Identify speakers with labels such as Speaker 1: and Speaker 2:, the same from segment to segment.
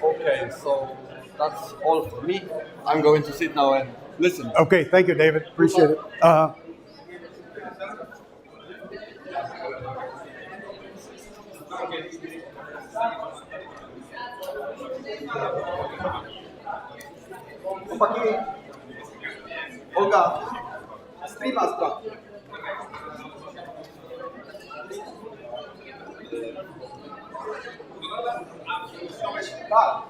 Speaker 1: Okay, so that's all for me. I'm going to sit now and listen.
Speaker 2: Okay, thank you, David. Appreciate it.
Speaker 1: Chłopaki, Olga, streama sprawdź. Tak.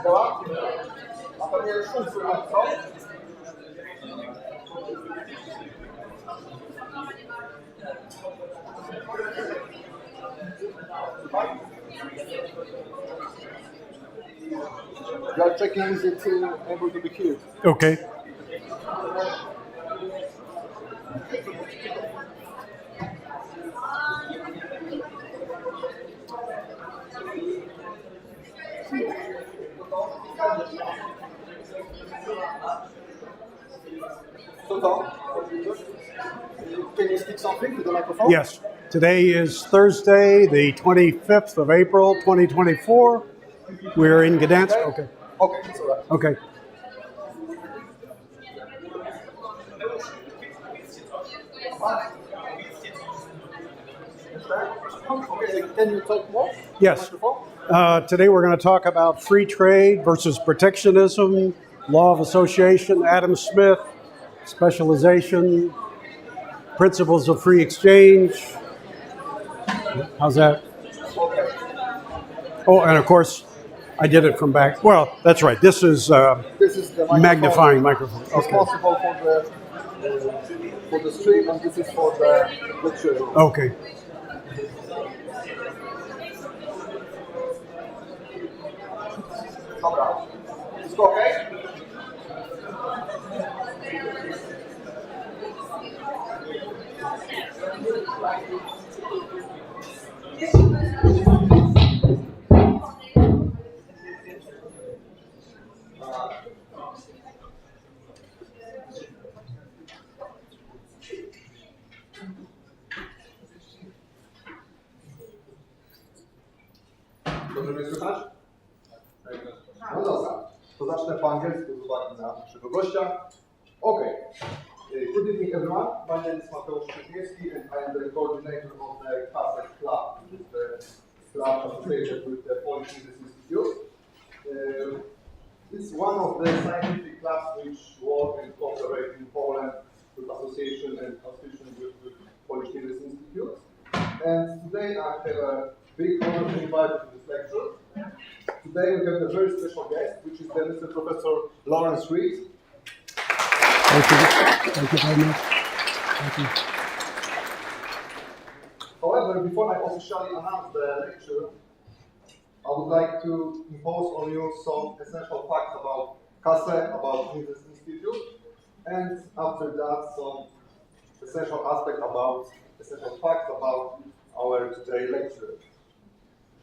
Speaker 1: Działa? A pewnie szum słychać, co? You are checking is it able to be heard?
Speaker 2: Okay.
Speaker 1: Can you speak something to the microphone?
Speaker 2: Yes. Today is Thursday, the 25th of April, 2024. We're in Gdańsk. Okay.
Speaker 1: Okay, it's all right.
Speaker 2: Okay.
Speaker 1: Okay, can you talk more?
Speaker 2: Yes. Today we're going to talk about free trade versus protectionism, law of association, Adam Smith, specialization, principles of free exchange. How's that? Oh, and of course, I did it from back. Well, that's right. This is
Speaker 1: the
Speaker 2: magnifying microphone. Okay.
Speaker 1: Responsible for the stream, and this is for the lecture.
Speaker 2: Okay.
Speaker 1: Dobra. Wszystko okay? Dobrze mnie słychać? No dobra, to zacznę po angielsku z uwagi na naszego gościa. Okay. Good evening everyone. My name is Mateusz Krzyżniewski and I am the coordinator of the KASE Club, which is the club associated with the Polish Mises Institute. It's one of the scientific clubs which work and cooperate in Poland with association with Polish Mises Institute. And today I have a big honor to invite you to this lecture. Today we have a very special guest, which is the Mr. Professor Lawrence Reed.
Speaker 2: Thank you. Thank you very much. Thank you.
Speaker 1: However, before I officially announce the lecture, I would like to impose on you some essential facts about KASE, about Mises Institute, and after that some essential facts about our today lecture.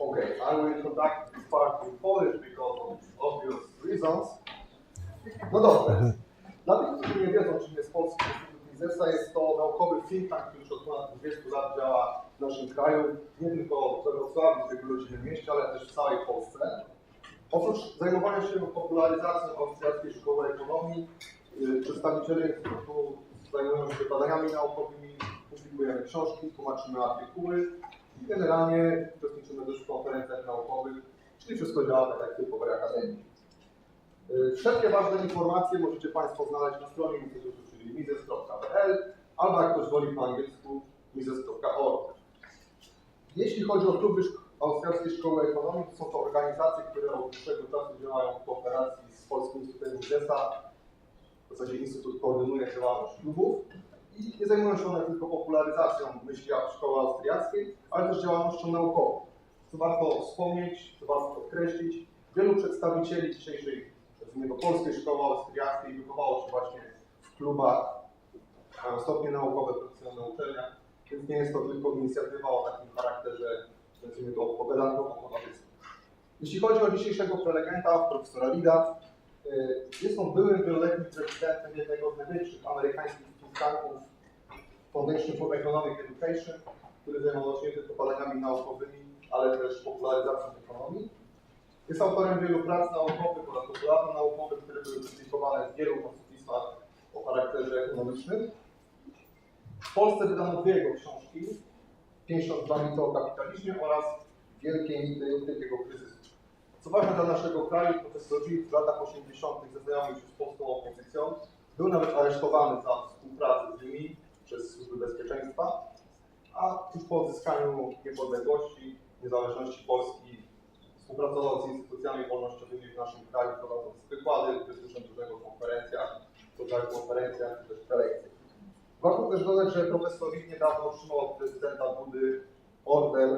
Speaker 1: Okay, I will conduct this part in Polish because of obvious reasons. No dobrze. Dla tych, którzy nie wiedzą, czym jest Polski Instytut Misesa, jest to naukowy think tank, który już od ponad 20 lat działa w naszym kraju, nie tylko we Wrocławiu, w jego rodzinnym mieście, ale też w całej Polsce. Oprócz zajmowania się popularyzacją Austriackiej Szkoły Ekonomii, przedstawiciele Instytutu zajmują się badaniami naukowymi, publikujemy książki, tłumaczymy artykuły i generalnie uczestniczymy też w konferencjach naukowych, czyli wszystko działa tak jak typowej akademii. Wszelkie ważne informacje możecie Państwo znaleźć na stronie Instytutu, czyli mises.pl, albo jak ktoś woli po angielsku, mises.org. Jeśli chodzi o Kluby Austriackiej Szkoły Ekonomii, to są to organizacje, które od dłuższego czasu działają w kooperacji z Polskim Instytutem Misesa. W zasadzie Instytut koordynuje działalność klubów i nie zajmują się one tylko popularyzacją myśli szkoły austriackiej, ale też działalnością naukową. Co warto wspomnieć, co warto podkreślić, Wielu przedstawicieli dzisiejszej, nazwijmy to polskiej szkoły austriackiej, wychowało się właśnie w klubach, mają stopnie naukowe, profesjonalne uczelnia, więc nie jest to tylko inicjatywa o takim charakterze, nazwijmy to opowiadankowo-ekonomicznym. Jeśli chodzi o dzisiejszego prelegenta, profesora Lida, jest on byłym wieloletnim prezydentem jednego z największych amerykańskich think tanków, Foundation for Economic Education, który zajmował się nie tylko badaniami naukowymi, ale też popularyzacją ekonomii. Jest autorem wielu prac naukowych oraz popularno-naukowych, które były publikowane w wielu czasopismach o charakterze ekonomicznym. W Polsce wydano dwie jego książki, 52 mity o kapitalizmie oraz Wielkie mity wielkiego kryzysu. Co ważne dla naszego kraju, profesor Lee w latach 80. zaznajomił się z polską opozycją. Był nawet aresztowany za współpracę z nimi przez służby bezpieczeństwa, a tuż po odzyskaniu niepodległości, niezależności Polski współpracował z instytucjami wolnościowymi w naszym kraju, prowadząc wykłady, uczestnicząc w różnego konferencjach, czy też prelekcje. Warto też dodać, że profesor Lee niedawno otrzymał od prezydenta Dudy order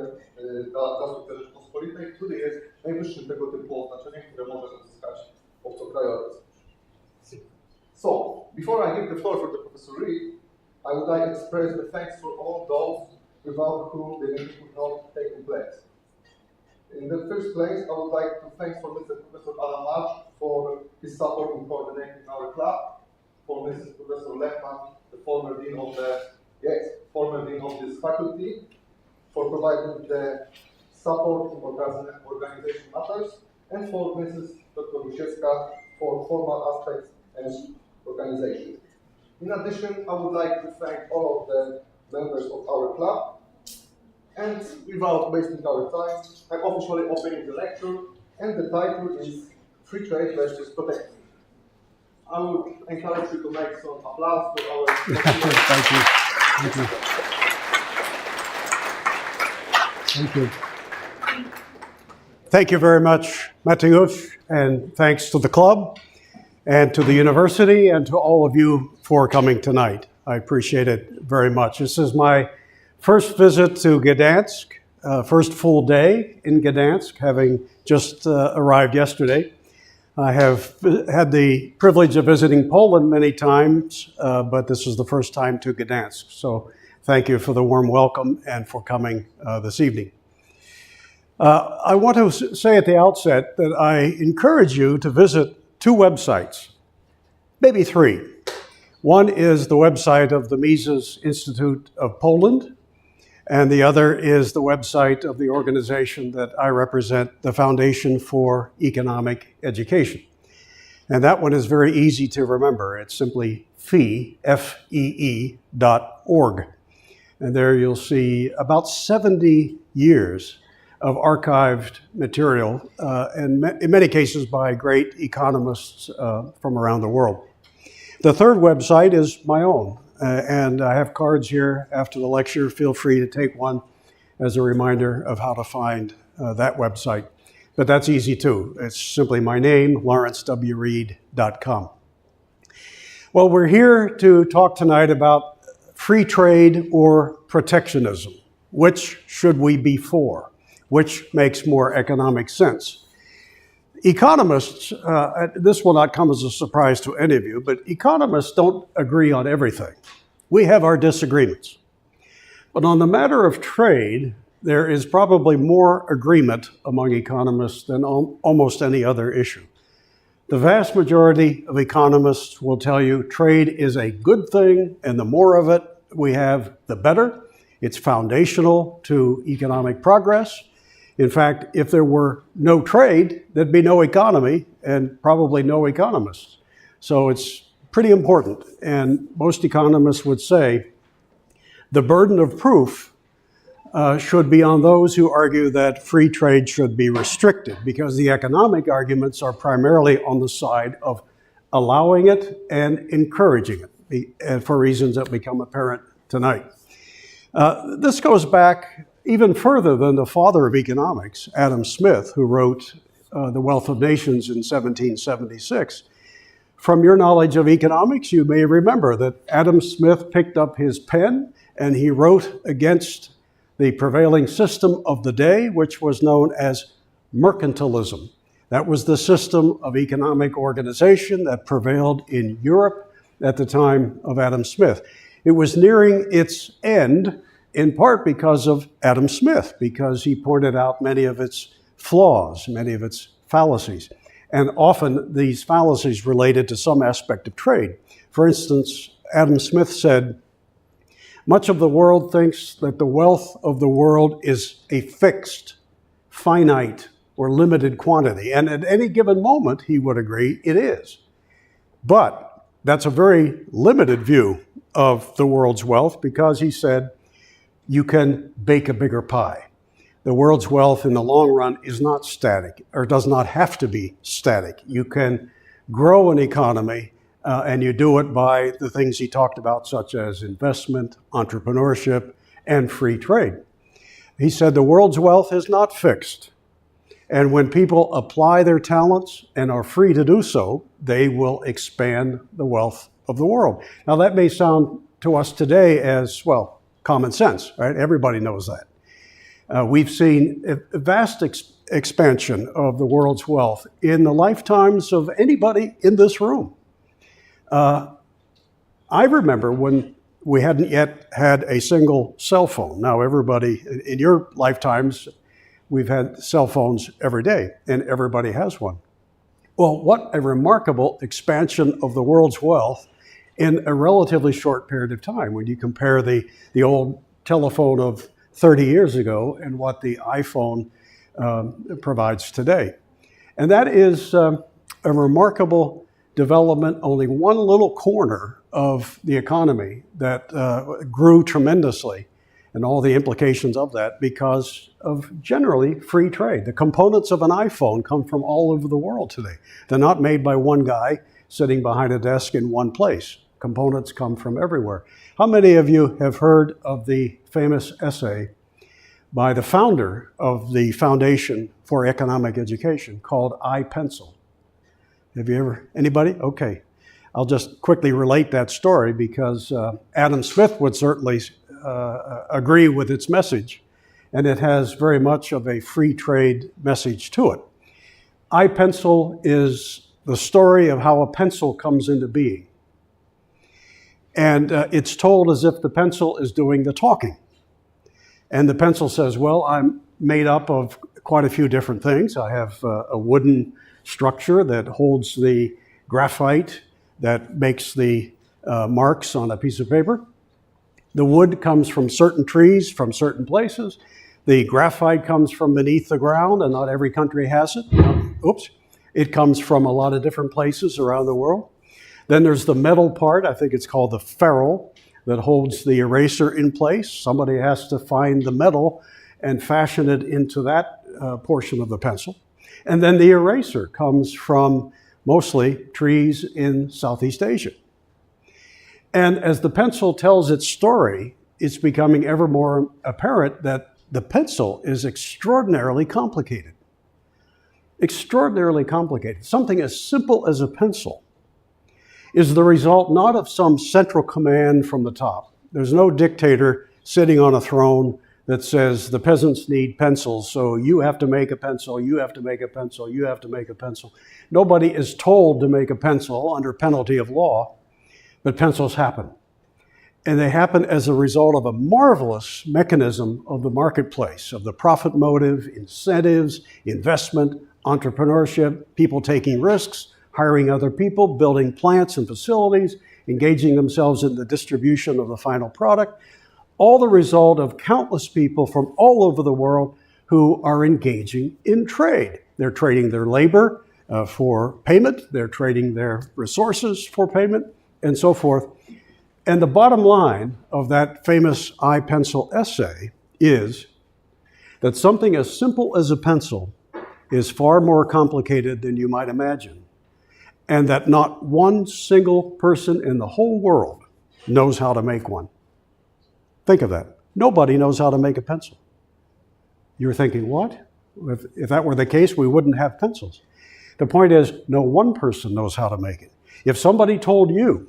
Speaker 1: dla sukcesu Rzeczpospolitej, który jest najwyższym tego typu oznaczeniem, które może uzyskać obcokrajowiec. So, before I give the floor for the Professor Reed, I would like to express the thanks for all those without whom the meeting would not take place. In the first place, I would like to thank for Mr. Professor Alan for his support in coordinating our club, for Mrs. Professor Lehmann, the former dean of this faculty, for providing the support in organization matters, and for Mrs. Dr. Rusiecka for formal aspects and organization. In addition, I would like to thank all of the members of our club. And without wasting our time, I'm officially opening the lecture, and the title is Free Trade versus Protectionism. I would encourage you to make some applause for our
Speaker 2: Thank you. Thank you. Thank you. Thank you very much, Mateusz, and thanks to the club and to the university and to all of you for coming tonight. I appreciate it very much. This is my first visit to Gdańsk, first full day in Gdańsk, having just arrived yesterday. I have had the privilege of visiting Poland many times, but this is the first time to Gdańsk. So thank you for the warm welcome and for coming this evening. I want to say at the outset that I encourage you to visit two websites, maybe three. One is the website of the Mises Institute of Poland, and the other is the website of the organization that I represent, the Foundation for Economic Education. And that one is very easy to remember. It's simply FEE.org. And there you'll see about 70 years of archived material, and in many cases by great economists from around the world. The third website is my own. And I have cards here after the lecture. Feel free to take one as a reminder of how to find that website. But that's easy too. It's simply my name, lawrencewreed.com. Well, we're here to talk tonight about free trade or protectionism. Which should we be for? Which makes more economic sense? Economists, this will not come as a surprise to any of you, but economists don't agree on everything. We have our disagreements. But on the matter of trade, there is probably more agreement among economists than almost any other issue. The vast majority of economists will tell you trade is a good thing, and the more of it we have, the better. It's foundational to economic progress. In fact, if there were no trade, there'd be no economy and probably no economists. So it's pretty important. And most economists would say the burden of proof should be on those who argue that free trade should be restricted, because the economic arguments are primarily on the side of allowing it and encouraging it, for reasons that become apparent tonight. This goes back even further than the father of economics, Adam Smith, who wrote The Wealth of Nations in 1776. From your knowledge of economics, you may remember that Adam Smith picked up his pen and he wrote against the prevailing system of the day, which was known as mercantilism. That was the system of economic organization that prevailed in Europe at the time of Adam Smith. It was nearing its end, in part because of Adam Smith, because he pointed out many of its flaws, many of its fallacies. And often these fallacies related to some aspect of trade. For instance, Adam Smith said, much of the world thinks that the wealth of the world is a fixed, finite, or limited quantity. And at any given moment, he would agree, it is. But that's a very limited view of the world's wealth, because he said, you can bake a bigger pie. The world's wealth in the long run is not static, or does not have to be static. You can grow an economy, and you do it by the things he talked about, such as investment, entrepreneurship, and free trade. He said the world's wealth is not fixed. And when people apply their talents and are free to do so, they will expand the wealth of the world. Now that may sound to us today as, well, common sense, right? Everybody knows that. We've seen a vast expansion of the world's wealth in the lifetimes of anybody in this room. I remember when we hadn't yet had a single cell phone. Now everybody, in your lifetimes, we've had cell phones every day, and everybody has one. Well, what a remarkable expansion of the world's wealth in a relatively short period of time when you compare the old telephone of 30 years ago and what the iPhone provides today. And that is a remarkable development, only one little corner of the economy that grew tremendously, and all the implications of that because of generally free trade. The components of an iPhone come from all over the world today. They're not made by one guy sitting behind a desk in one place. Components come from everywhere. How many of you have heard of the famous essay by the founder of the Foundation for Economic Education called I, Pencil? Have you ever, anybody? Okay. I'll just quickly relate that story because Adam Smith would certainly agree with its message, and it has very much of a free trade message to it. I, Pencil is the story of how a pencil comes into being. And it's told as if the pencil is doing the talking. And the pencil says, well, I'm made up of quite a few different things. I have a wooden structure that holds the graphite that makes the marks on a piece of paper. The wood comes from certain trees from certain places. The graphite comes from beneath the ground, and not every country has it. Oops. It comes from a lot of different places around the world. Then there's the metal part, I think it's called the ferrule, that holds the eraser in place. Somebody has to find the metal and fashion it into that portion of the pencil. And then the eraser comes from mostly trees in Southeast Asia. And as the pencil tells its story, it's becoming ever more apparent that the pencil is extraordinarily complicated. Extraordinarily complicated. Something as simple as a pencil is the result not of some central command from the top. There's no dictator sitting on a throne that says the peasants need pencils, so you have to make a pencil, you have to make a pencil, you have to make a pencil. Nobody is told to make a pencil under penalty of law, but pencils happen. And they happen as a result of a marvelous mechanism of the marketplace, of the profit motive, incentives, investment, entrepreneurship, people taking risks, hiring other people, building plants and facilities, engaging themselves in the distribution of the final product, all the result of countless people from all over the world who are engaging in trade. They're trading their labor for payment, they're trading their resources for payment, and so forth. And the bottom line of that famous I, Pencil essay is that something as simple as a pencil is far more complicated than you might imagine, and that not one single person in the whole world knows how to make one. Think of that. Nobody knows how to make a pencil. You're thinking, what? If that were the case, we wouldn't have pencils. The point is, no one person knows how to make it. If somebody told you,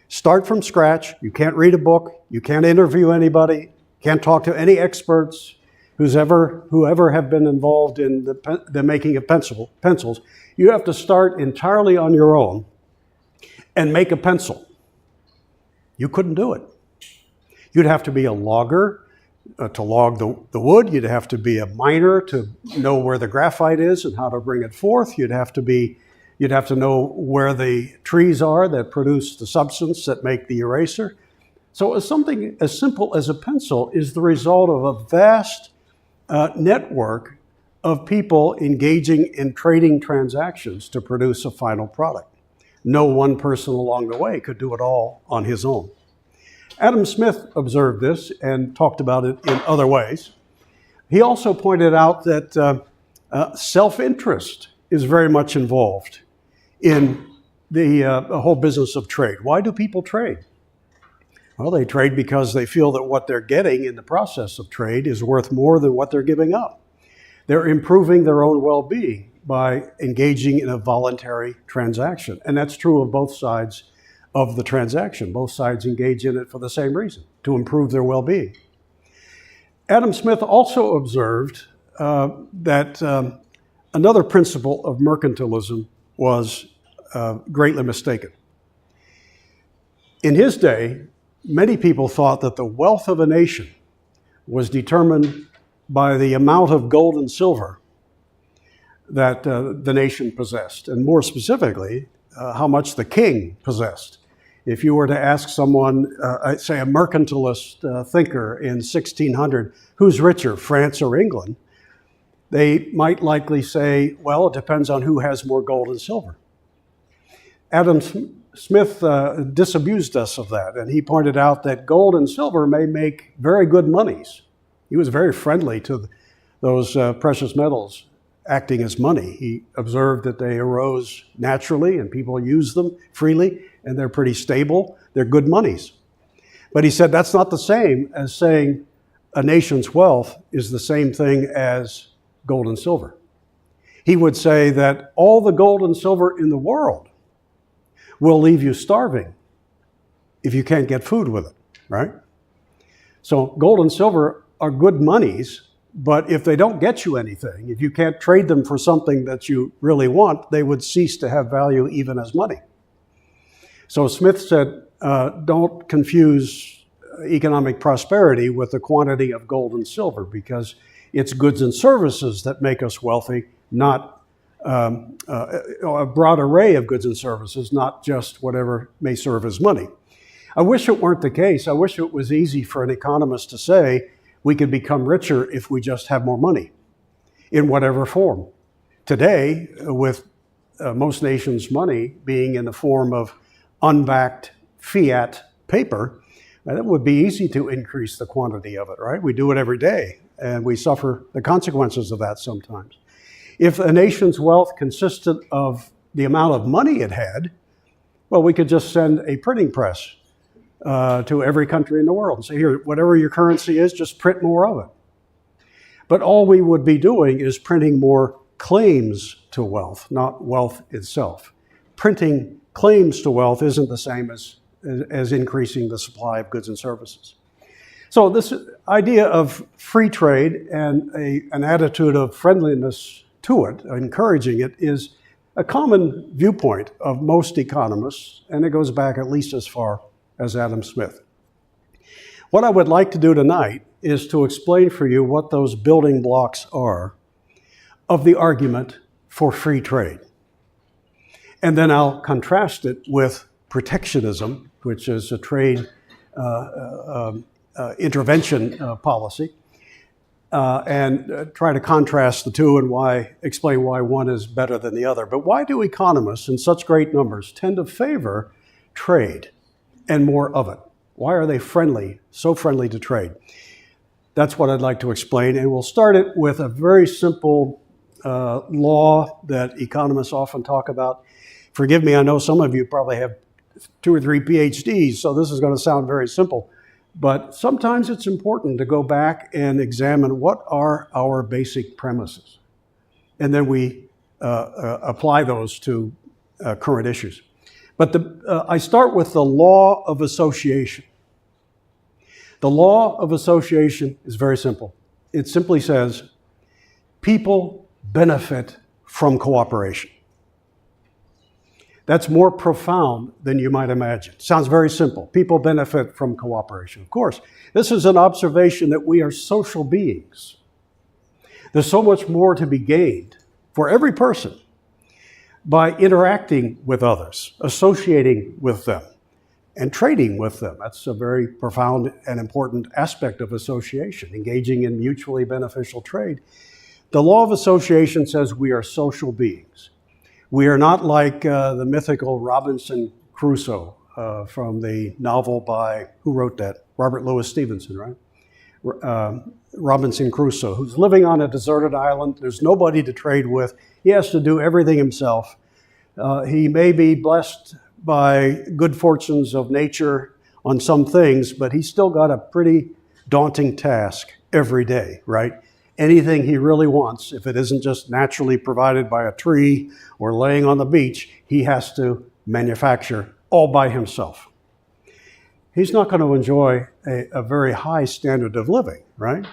Speaker 2: start from scratch, you can't read a book, you can't interview anybody, can't talk to any experts, whoever have been involved in the making of pencils, you have to start entirely on your own and make a pencil. You couldn't do it. You'd have to be a logger to log the wood. You'd have to be a miner to know where the graphite is and how to bring it forth. You'd have to know where the trees are that produce the substance that make the eraser. So something as simple as a pencil is the result of a vast network of people engaging in trading transactions to produce a final product. No one person along the way could do it all on his own. Adam Smith observed this and talked about it in other ways. He also pointed out that self-interest is very much involved in the whole business of trade. Why do people trade? Well, they trade because they feel that what they're getting in the process of trade is worth more than what they're giving up. They're improving their own well-being by engaging in a voluntary transaction. And that's true of both sides of the transaction. Both sides engage in it for the same reason, to improve their well-being. Adam Smith also observed that another principle of mercantilism was greatly mistaken. In his day, many people thought that the wealth of a nation was determined by the amount of gold and silver that the nation possessed, and more specifically, how much the king possessed. If you were to ask someone, say a mercantilist thinker in 1600, who's richer, France or England, they might likely say, well, it depends on who has more gold and silver. Adam Smith disabused us of that, and he pointed out that gold and silver may make very good monies. He was very friendly to those precious metals acting as money. He observed that they arose naturally and people use them freely, and they're pretty stable. They're good monies. But he said that's not the same as saying a nation's wealth is the same thing as gold and silver. He would say that all the gold and silver in the world will leave you starving if you can't get food with it, right? So gold and silver are good monies, but if they don't get you anything, if you can't trade them for something that you really want, they would cease to have value even as money. So Smith said, don't confuse economic prosperity with the quantity of gold and silver, because it's goods and services that make us wealthy, not a broad array of goods and services, not just whatever may serve as money. I wish it weren't the case. I wish it was easy for an economist to say we could become richer if we just have more money in whatever form. Today, with most nations' money being in the form of unbacked fiat paper, it would be easy to increase the quantity of it, right? We do it every day, and we suffer the consequences of that sometimes. If a nation's wealth consisted of the amount of money it had, well, we could just send a printing press to every country in the world and say, here, whatever your currency is, just print more of it. But all we would be doing is printing more claims to wealth, not wealth itself. Printing claims to wealth isn't the same as increasing the supply of goods and services. So this idea of free trade and an attitude of friendliness to it, encouraging it, is a common viewpoint of most economists, and it goes back at least as far as Adam Smith. What I would like to do tonight is to explain for you what those building blocks are of the argument for free trade. And then I'll contrast it with protectionism, which is a trade intervention policy, and try to contrast the two and explain why one is better than the other. But why do economists in such great numbers tend to favor trade and more of it? Why are they so friendly to trade? That's what I'd like to explain, and we'll start it with a very simple law that economists often talk about. Forgive me, I know some of you probably have 2 or 3 PhDs, so this is going to sound very simple. But sometimes it's important to go back and examine what are our basic premises. And then we apply those to current issues. But I start with the law of association. The law of association is very simple. it simply says, people benefit from cooperation. That's more profound than you might imagine. Sounds very simple. People benefit from cooperation. Of course, this is an observation that we are social beings. There's so much more to be gained for every person by interacting with others, associating with them, and trading with them. That's a very profound and important aspect of association, engaging in mutually beneficial trade. The law of association says we are social beings. We are not like the mythical Robinson Crusoe from the novel by, who wrote that? Robert Louis Stevenson, right? Robinson Crusoe, who's living on a deserted island. There's nobody to trade with. He has to do everything himself. He may be blessed by good fortunes of nature on some things, but he's still got a pretty daunting task every day, right? Anything he really wants, if it isn't just naturally provided by a tree or laying on the beach, he has to manufacture all by himself. He's not going to enjoy a very high standard of living, right?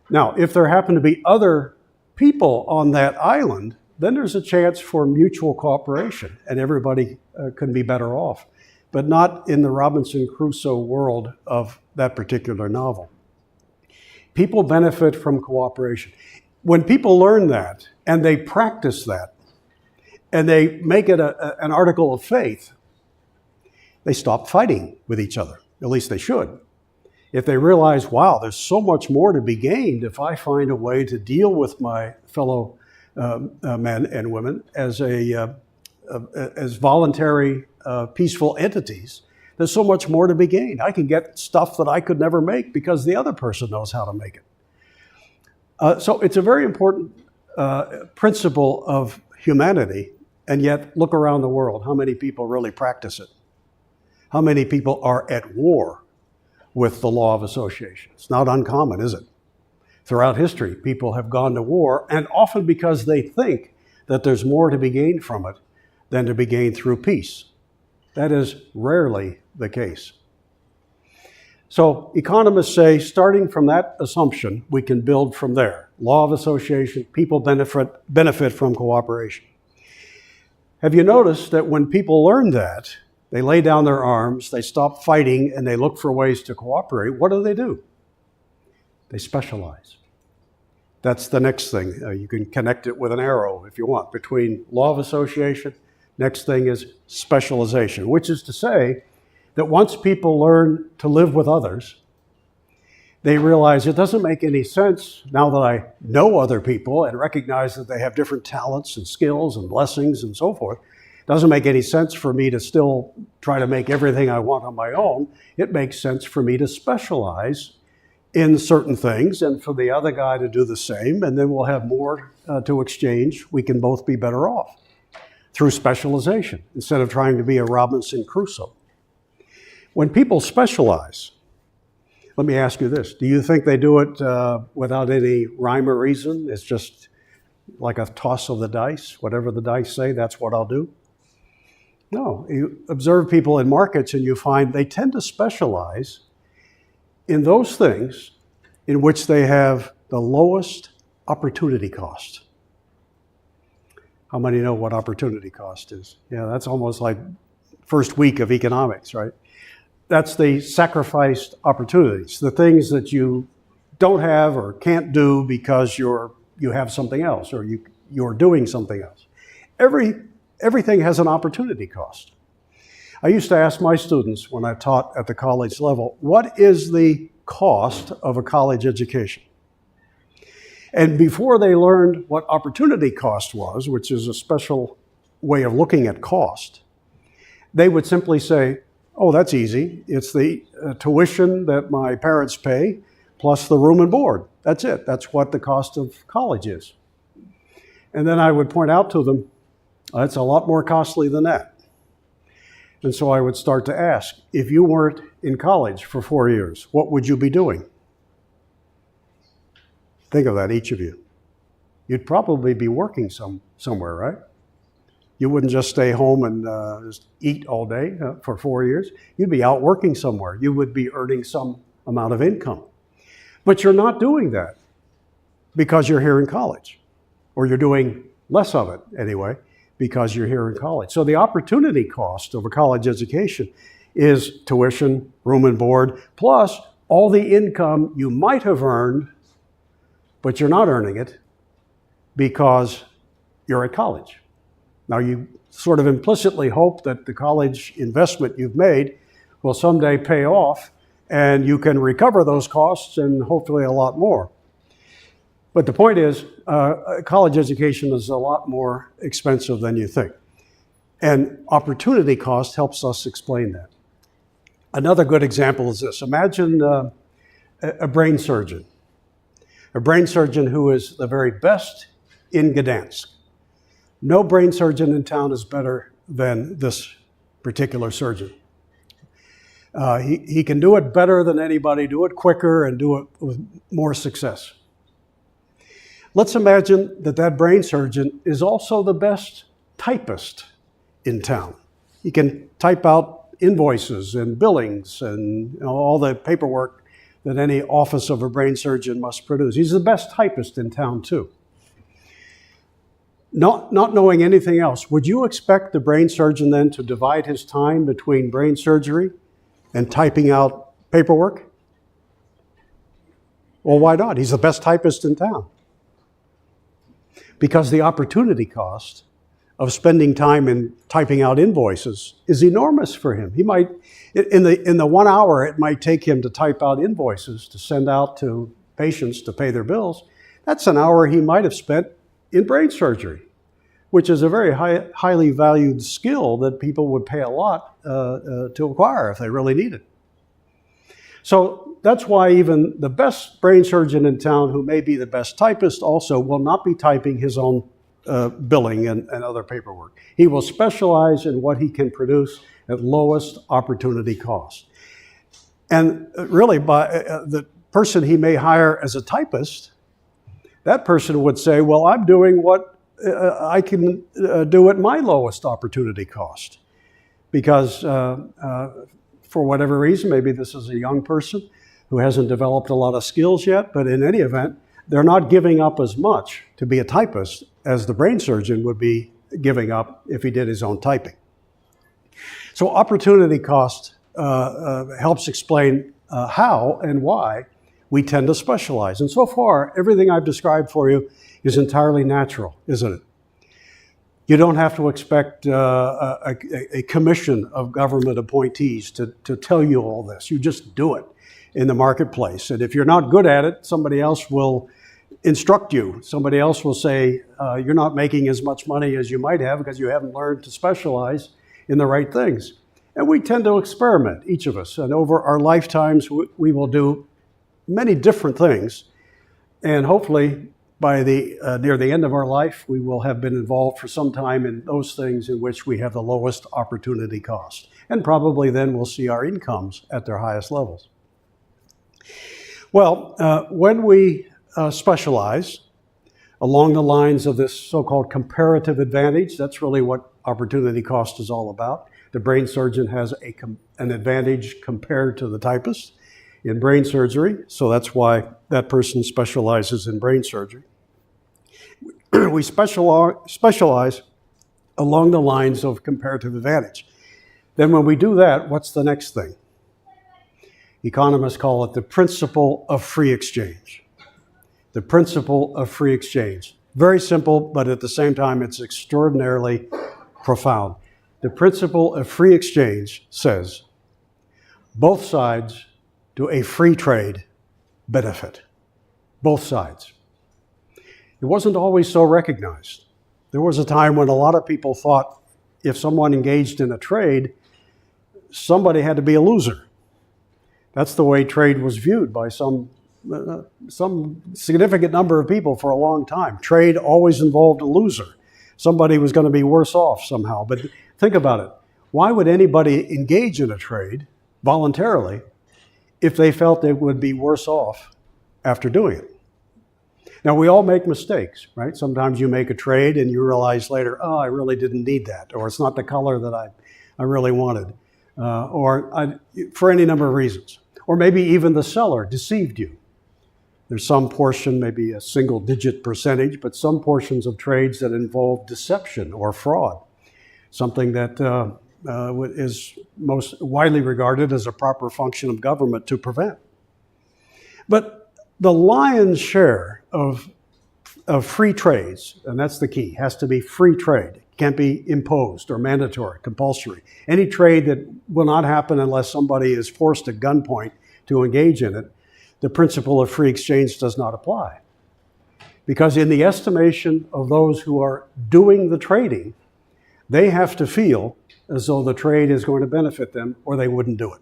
Speaker 2: Now, if there happen to be other people on that island, then there's a chance for mutual cooperation and everybody can be better off, but not in the Robinson Crusoe world of that particular novel. People benefit from cooperation. When people learn that and they practice that and they make it an article of faith, they stop fighting with each other. At least they should. If they realize, wow, there's so much more to be gained if I find a way to deal with my fellow men and women as voluntary, peaceful entities, there's so much more to be gained. I can get stuff that I could never make because the other person knows how to make it. So it's a very important principle of humanity, and yet look around the world. How many people really practice it? How many people are at war with the law of association? It's not uncommon, is it? Throughout history, people have gone to war, and often because they think that there's more to be gained from it than to be gained through peace. That is rarely the case. So economists say, starting from that assumption, we can build from there. Law of association, people benefit from cooperation. Have you noticed that when people learn that, they lay down their arms, they stop fighting, and they look for ways to cooperate? What do? They specialize. That's the next thing. You can connect it with an arrow if you want. Between law of association, next thing is specialization, which is to say that once people learn to live with others, they realize it doesn't make any sense now that I know other people and recognize that they have different talents and skills and blessings and so forth. It doesn't make any sense for me to still try to make everything I want on my own. It makes sense for me to specialize in certain things and for the other guy to do the same, and then we'll have more to exchange. We can both be better off through specialization instead of trying to be a Robinson Crusoe. When people specialize, let me ask you this. Do you think they do it without any rhyme or reason? It's just like a toss of the dice. Whatever the dice say, that's what I'll do. No, you observe people in markets and you find they tend to specialize in those things in which they have the lowest opportunity cost. How many know what opportunity cost is? Yeah, that's almost like first week of economics, right? That's the sacrificed opportunities, the things that you don't have or can't do because you have something else or you're doing something else. Everything has an opportunity cost. I used to ask my students when I taught at the college level, what is the cost of a college education? And before they learned what opportunity cost was, which is a special way of looking at cost, they would simply say, oh, that's easy. It's the tuition that my parents pay plus the room and board. That's it. That's what the cost of college is. And then I would point out to them, it's a lot more costly than that. And so I would start to ask, if you weren't in college for 4 years, what would you be doing? Think of that, each of you. You'd probably be working somewhere, right? You wouldn't just stay home and just eat all day for 4 years. You'd be out working somewhere. You would be earning some amount of income. But you're not doing that. because you're here in college, or you're doing less of it anyway, because you're here in college. So the opportunity cost of a college education is tuition, room and board, plus all the income you might have earned, but you're not earning it because you're at college. Now you sort of implicitly hope that the college investment you've made will someday pay off and you can recover those costs and hopefully a lot more. But the point is, college education is a lot more expensive than you think. And opportunity cost helps us explain that. Another good example is this. Imagine a brain surgeon. A brain surgeon who is the very best in Gdańsk. No brain surgeon in town is better than this particular surgeon. He can do it better than anybody, do it quicker, and do it with more success. Let's imagine that that brain surgeon is also the best typist in town. He can type out invoices and billings and all the paperwork that any office of a brain surgeon must produce. He's the best typist in town too. Not knowing anything else, would you expect the brain surgeon then to divide his time between brain surgery and typing out paperwork? Well, why not? He's the best typist in town. Because the opportunity cost of spending time in typing out invoices is enormous for him. He might, in the 1 hour it might take him to type out invoices to send out to patients to pay their bills, that's an hour he might have spent in brain surgery, which is a very highly valued skill that people would pay a lot to acquire if they really need it. So that's why even the best brain surgeon in town, who may be the best typist also, will not be typing his own billing and other paperwork. He will specialize in what he can produce at lowest opportunity cost. And really, by the person he may hire as a typist, that person would say, well, I'm doing what I can do at my lowest opportunity cost. Because for whatever reason, maybe this is a young person who hasn't developed a lot of skills yet, but in any event, they're not giving up as much to be a typist as the brain surgeon would be giving up if he did his own typing. So opportunity cost helps explain how and why we tend to specialize. And so far, everything I've described for you is entirely natural, isn't it? You don't have to expect a commission of government appointees to tell you all this. You just do it in the marketplace. And if you're not good at it, somebody else will instruct you. Somebody else will say, you're not making as much money as you might have because you haven't learned to specialize in the right things. And we tend to experiment, each of us. And over our lifetimes, we will do many different things. And hopefully, by near the end of our life, we will have been involved for some time in those things in which we have the lowest opportunity cost. And probably then we'll see our incomes at their highest levels. Well, when we specialize along the lines of this so-called comparative advantage, that's really what opportunity cost is all about. The brain surgeon has an advantage compared to the typist in brain surgery, so that's why that person specializes in brain surgery. We specialize along the lines of comparative advantage. Then when we do that, what's the next thing? Economists call it the principle of free exchange. The principle of free exchange. Very simple, but at the same time, it's extraordinarily profound. The principle of free exchange says both sides do a free trade benefit. Both sides. It wasn't always so recognized. There was a time when a lot of people thought if someone engaged in a trade, somebody had to be a loser. That's the way trade was viewed by some significant number of people for a long time. Trade always involved a loser. Somebody was going to be worse off somehow. But think about it. Why would anybody engage in a trade voluntarily if they felt they would be worse off after doing it? Now, we all make mistakes, right? Sometimes you make a trade and you realize later, oh, I really didn't need that, or it's not the color that I really wanted, for any number of reasons. Or maybe even the seller deceived you. There's some portion, maybe a single-digit percentage, but some portions of trades that involve deception or fraud, something that is most widely regarded as a proper function of government to prevent. But the lion's share of free trades, and that's the key, has to be free trade. It can't be imposed or mandatory, compulsory. Any trade that will not happen unless somebody is forced at gunpoint to engage in it, the principle of free exchange does not apply. Because in the estimation of those who are doing the trading, they have to feel as though the trade is going to benefit them or they wouldn't do it.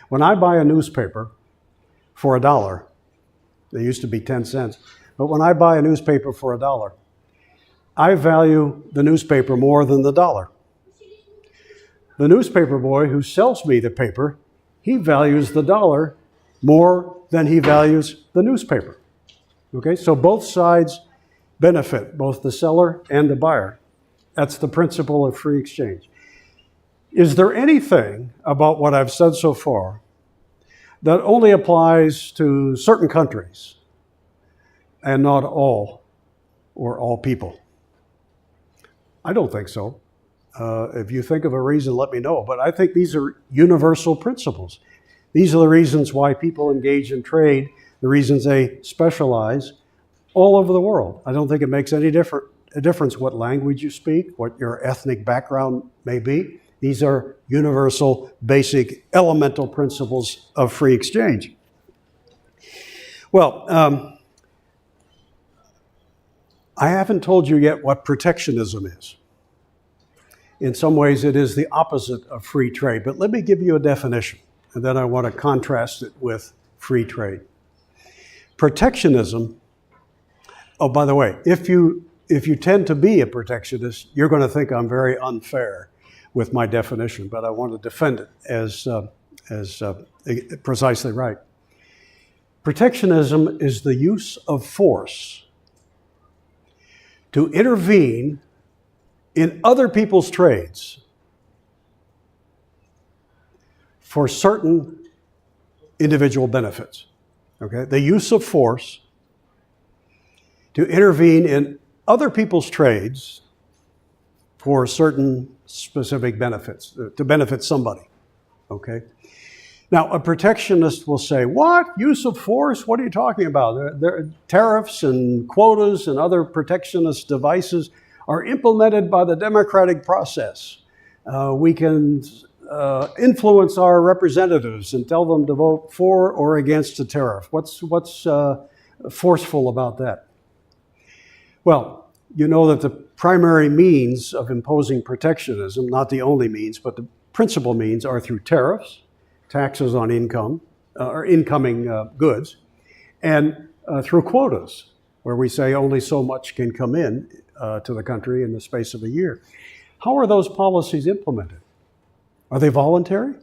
Speaker 2: When I buy a newspaper for $1, they used to be 10 cents, but when I buy a newspaper for $1, I value the newspaper more than the dollar. The newspaper boy who sells me the paper, he values the dollar more than he values the newspaper. Okay, so both sides benefit, both the seller and the buyer. That's the principle of free exchange. Is there anything about what I've said so far that only applies to certain countries and not all or all people? I don't think so. If you think of a reason, let me know. But I think these are universal principles. These are the reasons why people engage in trade, the reasons they specialize all over the world. I don't think it makes any difference what language you speak, what your ethnic background may be. These are universal, basic, elemental principles of free exchange. Well, I haven't told you yet what protectionism is. In some ways, it is the opposite of free trade, but let me give you a definition. And then I want to contrast it with free trade. Protectionism, oh, by the way, if you tend to be a protectionist, you're going to think I'm very unfair with my definition, but I want to defend it as precisely right. Protectionism is the use of force to intervene in other people's trades for certain individual benefits. Okay? The use of force to intervene in other people's trades for certain specific benefits, to benefit somebody. Okay? Now, a protectionist will say, what? Use of force? What are you talking about? There tariffs and quotas and other protectionist devices are implemented by the democratic process. We can influence our representatives and tell them to vote for or against a tariff. What's forceful about that? Well, you know that the primary means of imposing protectionism, not the only means, but the principal means are through tariffs, taxes on income, or incoming goods, and through quotas, where we say only so much can come in to the country in the space of a year. How are those policies implemented? Are they voluntary?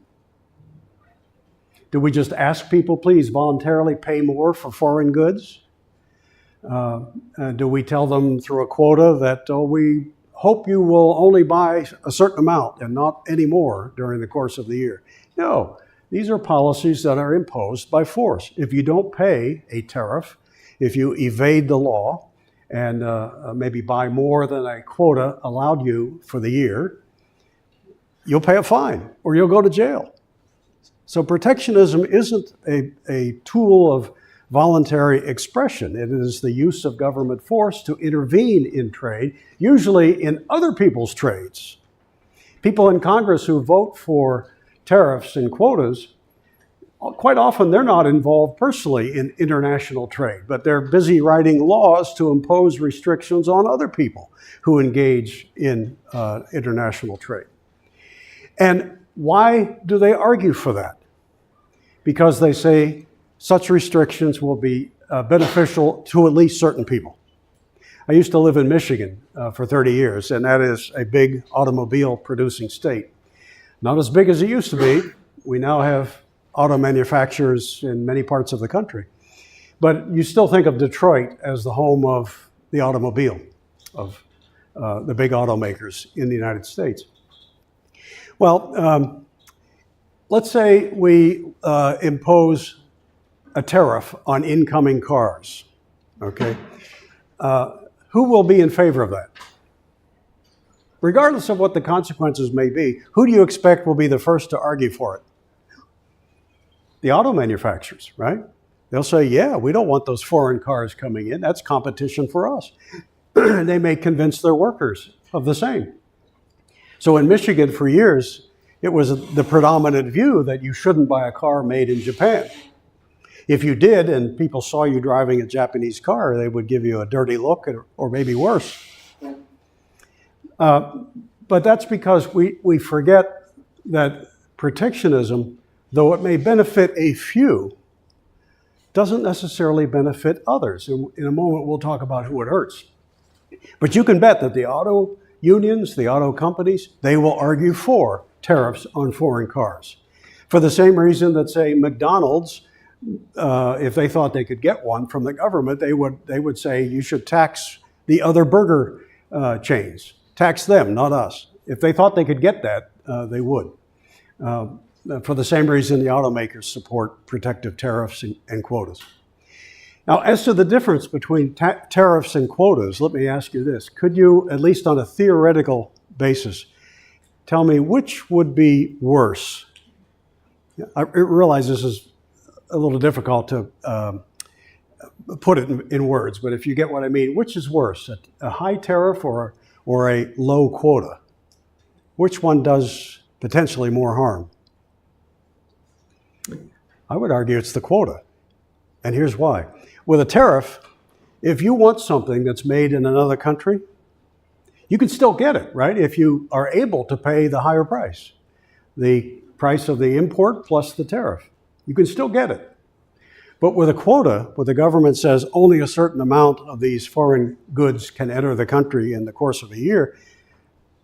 Speaker 2: Do we just ask people, please voluntarily pay more for foreign goods? Do we tell them through a quota that we hope you will only buy a certain amount and not any more during the course of the year? No, these are policies that are imposed by force. If you don't pay a tariff, if you evade the law and maybe buy more than a quota allowed you for the year, you'll pay a fine or you'll go to jail. So protectionism isn't a tool of voluntary expression. It is the use of government force to intervene in trade, usually in other people's trades. People in Congress who vote for tariffs and quotas, quite often they're not involved personally in international trade, but they're busy writing laws to impose restrictions on other people who engage in international trade. And why do they argue for that? Because they say such restrictions will be beneficial to at least certain people. I used to live in Michigan for 30 years, and that is a big automobile producing state. Not as big as it used to be. We now have auto manufacturers in many parts of the country. But you still think of Detroit as the home of the automobile, of the big automakers in the United States. Well, let's say we impose a tariff on incoming cars. Okay? Who will be in favor of that? Regardless of what the consequences may be, who do you expect will be the first to argue for it? The auto manufacturers, right? They'll say, yeah, we don't want those foreign cars coming in. That's competition for us. And they may convince their workers of the same. So in Michigan for years, it was the predominant view that you shouldn't buy a car made in Japan. If you did and people saw you driving a Japanese car, they would give you a dirty look or maybe worse. But that's because we forget that protectionism, though it may benefit a few, doesn't necessarily benefit others. In a moment, we'll talk about who it hurts. But you can bet that the auto unions, the auto companies, they will argue for tariffs on foreign cars. For the same reason that, say, McDonald's, if they thought they could get one from the government, they would say you should tax the other burger chains. Tax them, not us. If they thought they could get that, they would. For the same reason the automakers support protective tariffs and quotas. Now, as to the difference between tariffs and quotas, let me ask you this. Could you, at least on a theoretical basis, tell me which would be worse? I realize this is a little difficult to put it in words, but if you get what I mean, which is worse, a high tariff or a low quota? Which one does potentially more harm? I would argue it's the quota, and here's why. With a tariff, if you want something that's made in another country, you can still get it, right? If you are able to pay the higher price, the price of the import plus the tariff, you can still get it. But with a quota, where the government says only a certain amount of these foreign goods can enter the country in the course of a year,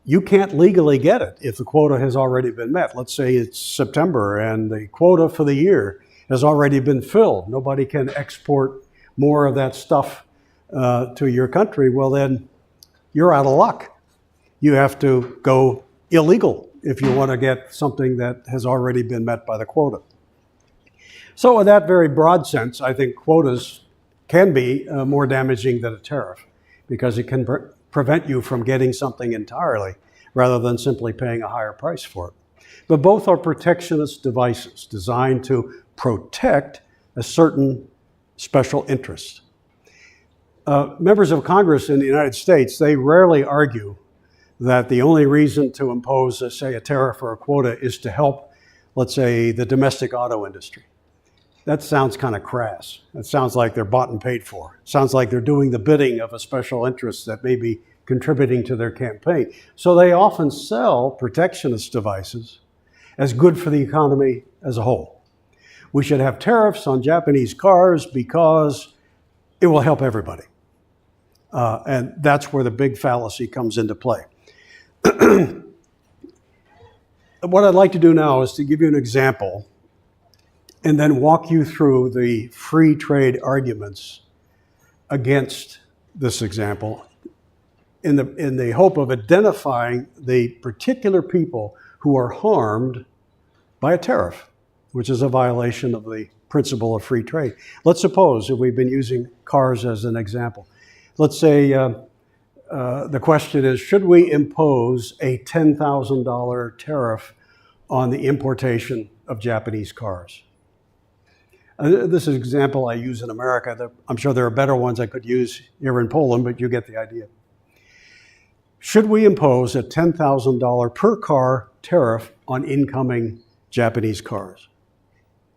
Speaker 2: you can't legally get it if the quota has already been met. Let's say it's September and the quota for the year has already been filled. Nobody can export more of that stuff to your country. Well, then you're out of luck. You have to go illegal if you want to get something that has already been met by the quota. So in that very broad sense, I think quotas can be more damaging than a tariff because it can prevent you from getting something entirely rather than simply paying a higher price for it. But both are protectionist devices designed to protect a certain special interest. Members of Congress in the United States, they rarely argue that the only reason to impose, say, a tariff or a quota is to help, let's say, the domestic auto industry. That sounds kind of crass. It sounds like they're bought and paid for. It sounds like they're doing the bidding of a special interest that may be contributing to their campaign. So they often sell protectionist devices as good for the economy as a whole. We should have tariffs on Japanese cars because it will help everybody. And that's where the big fallacy comes into play. What I'd like to do now is to give you an example and then walk you through the free trade arguments against this example in the hope of identifying the particular people who are harmed by a tariff, which is a violation of the principle of free trade. Let's suppose, if we've been using cars as an example, let's say the question is, should we impose a $10,000 tariff on the importation of Japanese cars? This is an example I use in America. I'm sure there are better ones I could use here in Poland, but you get the idea. Should we impose a $10,000 per car tariff on incoming Japanese cars?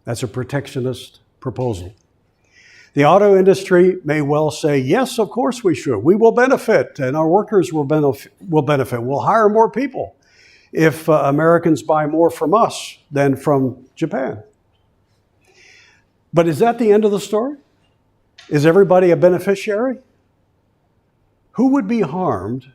Speaker 2: That's a protectionist proposal. The auto industry may well say, yes, of course we should. We will benefit, and our workers will benefit. We'll hire more people if Americans buy more from us than from Japan. But is that the end of the story? Is everybody a beneficiary? Who would be harmed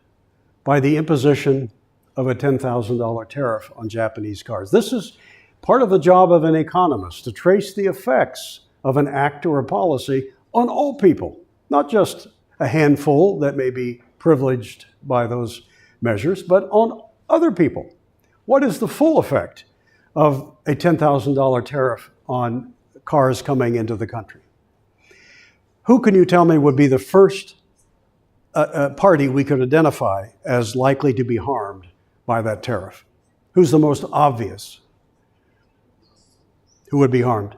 Speaker 2: by the imposition of a $10,000 tariff on Japanese cars? This is part of the job of an economist, to trace the effects of an act or a policy on all people, not just a handful that may be privileged by those measures, but on other people. What is the full effect of a $10,000 tariff on cars coming into the country. Who can you tell me would be the first party we could identify as likely to be harmed by that tariff? Who's the most obvious? Who would be harmed?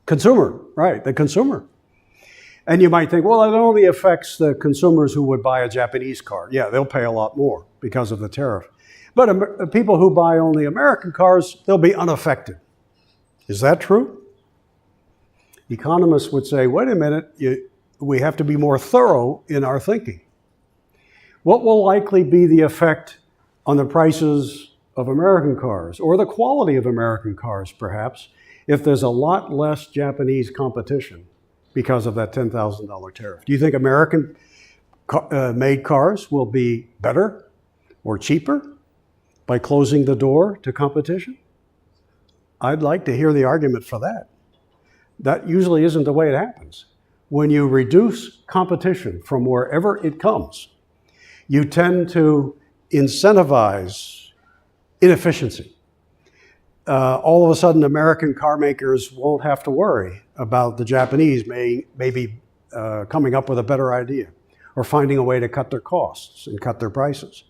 Speaker 2: Consumer, right, the consumer. And you might think, well, it only affects the consumers who would buy a Japanese car. Yeah, they'll pay a lot more because of the tariff. But people who buy only American cars, they'll be unaffected. Is that true? Economists would say, wait a minute, we have to be more thorough in our thinking. What will likely be the effect on the prices of American cars, or the quality of American cars, perhaps, if there's a lot less Japanese competition because of that $10,000 tariff? Do you think American made cars will be better or cheaper by closing the door to competition? I'd like to hear the argument for that. That usually isn't the way it happens. When you reduce competition from wherever it comes, you tend to incentivize inefficiency. All of a sudden, American car makers won't have to worry about the Japanese maybe coming up with a better idea or finding a way to cut their costs and cut their prices.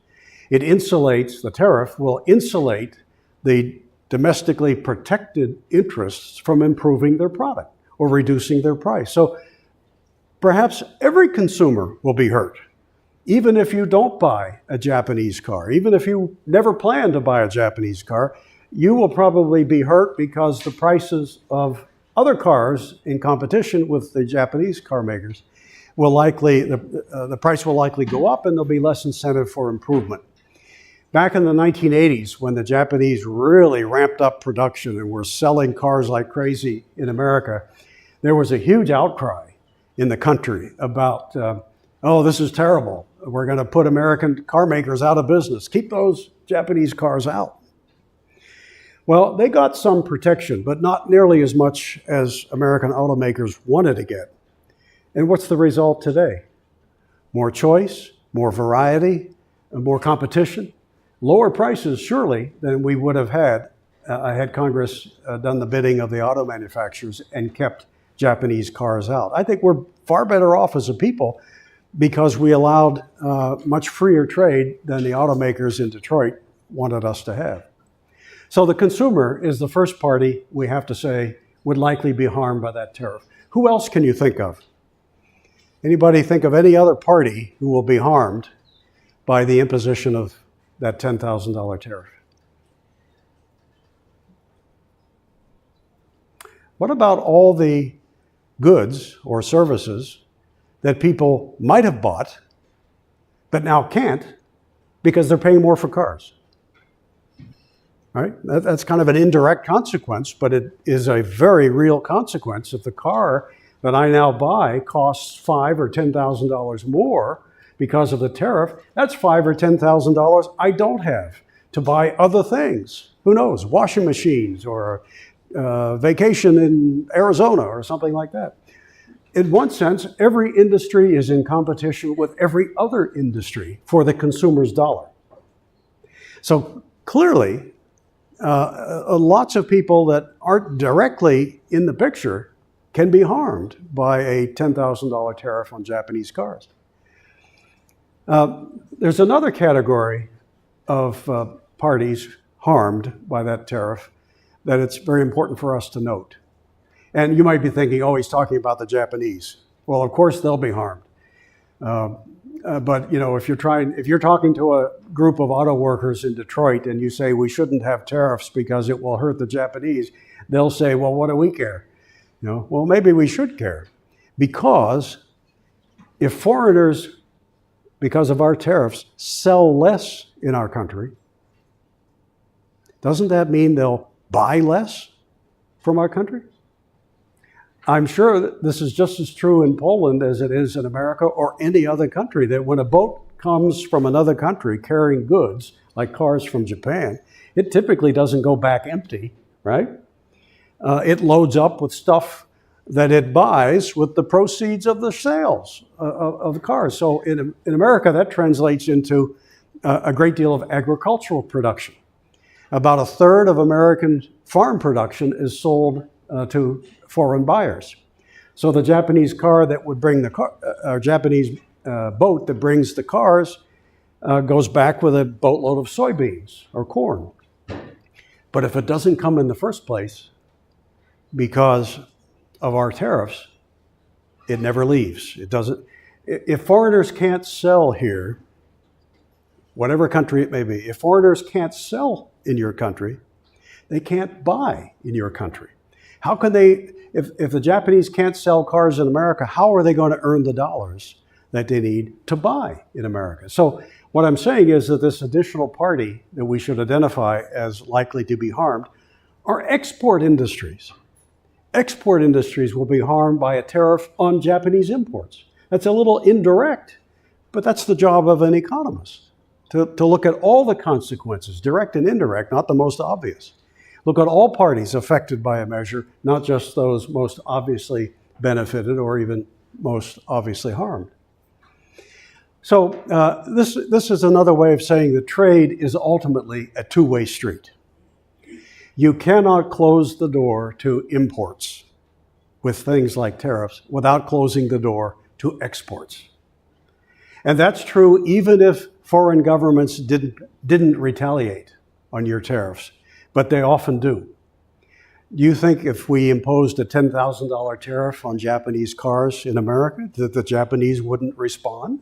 Speaker 2: It insulates, the tariff will insulate the domestically protected interests from improving their product or reducing their price. So perhaps every consumer will be hurt. Even if you don't buy a Japanese car, even if you never plan to buy a Japanese car, you will probably be hurt because the prices of other cars in competition with the Japanese car makers will likely, the price will likely go up and there'll be less incentive for improvement. Back in the 1980s, when the Japanese really ramped up production and were selling cars like crazy in America, there was a huge outcry in the country about, oh, this is terrible. We're going to put American car makers out of business. Keep those Japanese cars out. Well, they got some protection, but not nearly as much as American automakers wanted to get. And what's the result today? More choice, more variety, more competition, lower prices, surely, than we would have had Congress done the bidding of the auto manufacturers and kept Japanese cars out. I think we're far better off as a people because we allowed much freer trade than the automakers in Detroit wanted us to have. So the consumer is the first party we have to say would likely be harmed by that tariff. Who else can you think of? Anybody think of any other party who will be harmed by the imposition of that $10,000 tariff? What about all the goods or services that people might have bought, but now can't because they're paying more for cars? Right? That's kind of an indirect consequence, but it is a very real consequence. If the car that I now buy costs $5,000 or $10,000 more because of the tariff, that's $5,000 or $10,000 I don't have to buy other things. Who knows? Washing machines or vacation in Arizona or something like that. In one sense, every industry is in competition with every other industry for the consumer's dollar. So clearly, lots of people that aren't directly in the picture can be harmed by a $10,000 tariff on Japanese cars. There's another category of parties harmed by that tariff that it's very important for us to note. And you might be thinking, oh, he's talking about the Japanese. Well, of course they'll be harmed. But you know, if you're talking to a group of auto workers in Detroit and you say we shouldn't have tariffs because it will hurt the Japanese, they'll say, well, what do we care? You know, well, maybe we should care, because if foreigners, because of our tariffs, sell less in our country, doesn't that mean they'll buy less from our country? I'm sure that this is just as true in Poland as it is in America or any other country, that when a boat comes from another country carrying goods, like cars from Japan, it typically doesn't go back empty, right? It loads up with stuff that it buys with the proceeds of the sales of the cars. So in America, that translates into a great deal of agricultural production. About a third of American farm production is sold to foreign buyers. So the Japanese car that would bring the car, Japanese boat that brings the cars goes back with a boatload of soybeans or corn. But if it doesn't come in the first place because of our tariffs, it never leaves. It doesn't. If foreigners can't sell here, whatever country it may be, if foreigners can't sell in your country, they can't buy in your country. How can they, if the Japanese can't sell cars in America, how are they going to earn the dollars that they need to buy in America? So what I'm saying is that this additional party that we should identify as likely to be harmed are export industries. Export industries will be harmed by a tariff on Japanese imports. That's a little indirect, but that's the job of an economist, to look at all the consequences, direct and indirect, not the most obvious. Look at all parties affected by a measure, not just those most obviously benefited or even most obviously harmed. So this is another way of saying that trade is ultimately a two-way street. You cannot close the door to imports with things like tariffs without closing the door to exports. And that's true even if foreign governments didn't retaliate on your tariffs, but they often do. Do you think if we imposed a $10,000 tariff on Japanese cars in America that the Japanese wouldn't respond?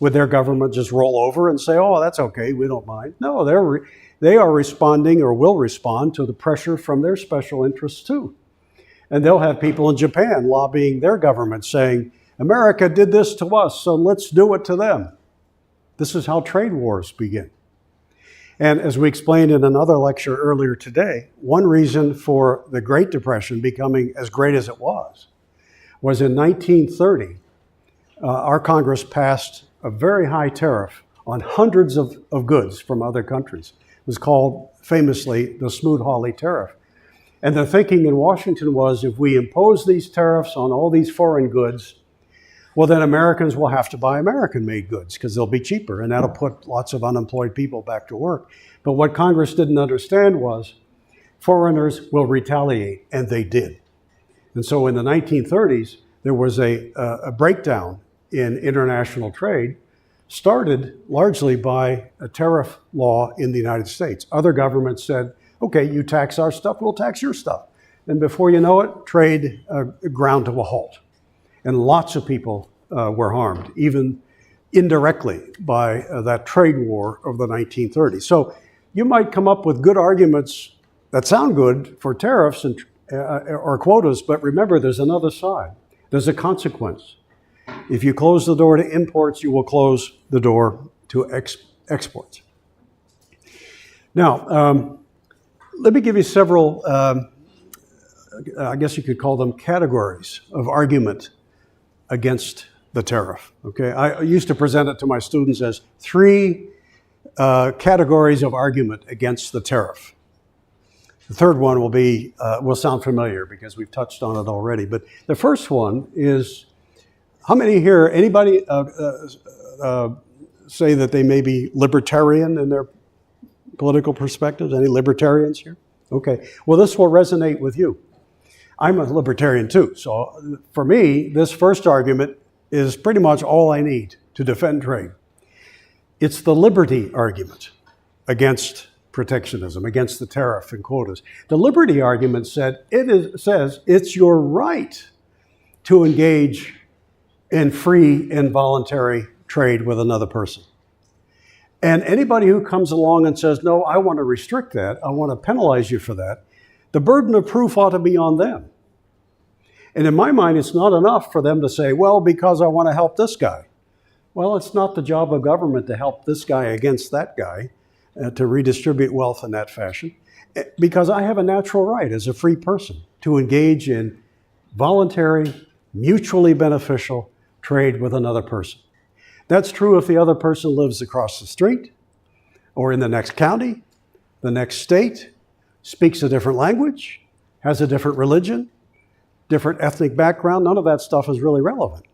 Speaker 2: Would their government just roll over and say, oh, that's okay, we don't mind? No, they are responding or will respond to the pressure from their special interests too. And they'll have people in Japan lobbying their government saying, America did this to us, so let's do it to them. This is how trade wars begin. And as we explained in another lecture earlier today, one reason for the Great Depression becoming as great as it was in 1930, our Congress passed a very high tariff on hundreds of goods from other countries. It was called famously the Smoot-Hawley tariff. And the thinking in Washington was if we impose these tariffs on all these foreign goods, well, then Americans will have to buy American-made goods because they'll be cheaper, and that'll put lots of unemployed people back to work. But what Congress didn't understand was foreigners will retaliate, and they did. And so in the 1930s, there was a breakdown in international trade, started largely by a tariff law in the United States. Other governments said, okay, you tax our stuff, we'll tax your stuff. And before you know it, trade ground to a halt. And lots of people were harmed, even indirectly, by that trade war of the 1930s. So you might come up with good arguments that sound good for tariffs and, or quotas, but remember, there's another side. There's a consequence. If you close the door to imports, you will close the door to exports. Now, let me give you several, I guess you could call them categories of argument against the tariff. Okay, I used to present it to my students as three categories of argument against the tariff. The third one will sound familiar because we've touched on it already. But the first one is, how many here, anybody say that they may be libertarian in their political perspectives? Any libertarians here? Okay, well, this will resonate with you. I'm a libertarian too, so for me, this first argument is pretty much all I need to defend trade. It's the liberty argument against protectionism, against the tariff and quotas. The liberty argument says it's your right to engage in free and voluntary trade with another person. And anybody who comes along and says, no, I want to restrict that, I want to penalize you for that, the burden of proof ought to be on them. And in my mind, it's not enough for them to say, well, because I want to help this guy. Well, it's not the job of government to help this guy against that guy, to redistribute wealth in that fashion, because I have a natural right as a free person to engage in voluntary, mutually beneficial trade with another person. That's true if the other person lives across the street or in the next county, the next state, speaks a different language, has a different religion, different ethnic background. None of that stuff is really relevant.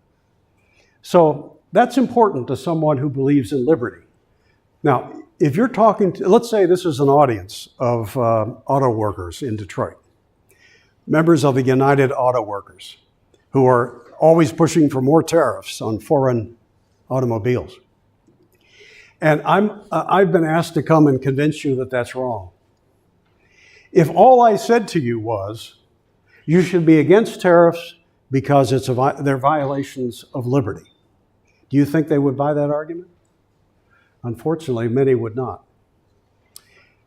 Speaker 2: So that's important to someone who believes in liberty. Now, if you're talking to, let's say this is an audience of auto workers in Detroit. members of the United Auto Workers, who are always pushing for more tariffs on foreign automobiles. And I've been asked to come and convince you that that's wrong. If all I said to you was, you should be against tariffs because they're violations of liberty, do you think they would buy that argument? Unfortunately, many would not.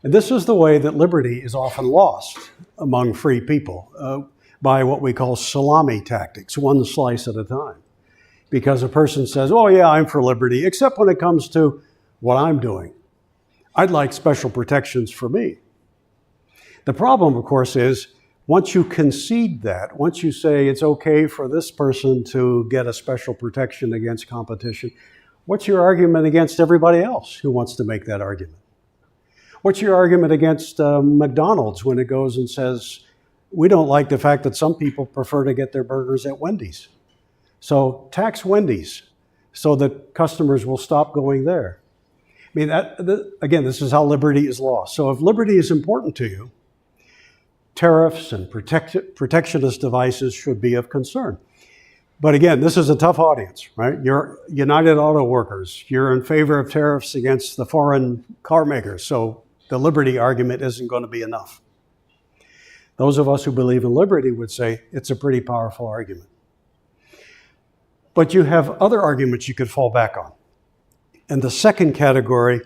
Speaker 2: And this is the way that liberty is often lost among free people, by what we call salami tactics, one slice at a time. Because a person says, oh yeah, I'm for liberty, except when it comes to what I'm doing. I'd like special protections for me. The problem, of course, is once you concede that, once you say it's okay for this person to get a special protection against competition, what's your argument against everybody else who wants to make that argument? What's your argument against McDonald's when it goes and says, we don't like the fact that some people prefer to get their burgers at Wendy's. So tax Wendy's so that customers will stop going there. I mean, again, this is how liberty is lost. So if liberty is important to you, tariffs and protectionist devices should be of concern. But again, this is a tough audience, right? You're United Auto Workers. You're in favor of tariffs against the foreign car makers. So the liberty argument isn't going to be enough. Those of us who believe in liberty would say it's a pretty powerful argument. But you have other arguments you could fall back on. And the second category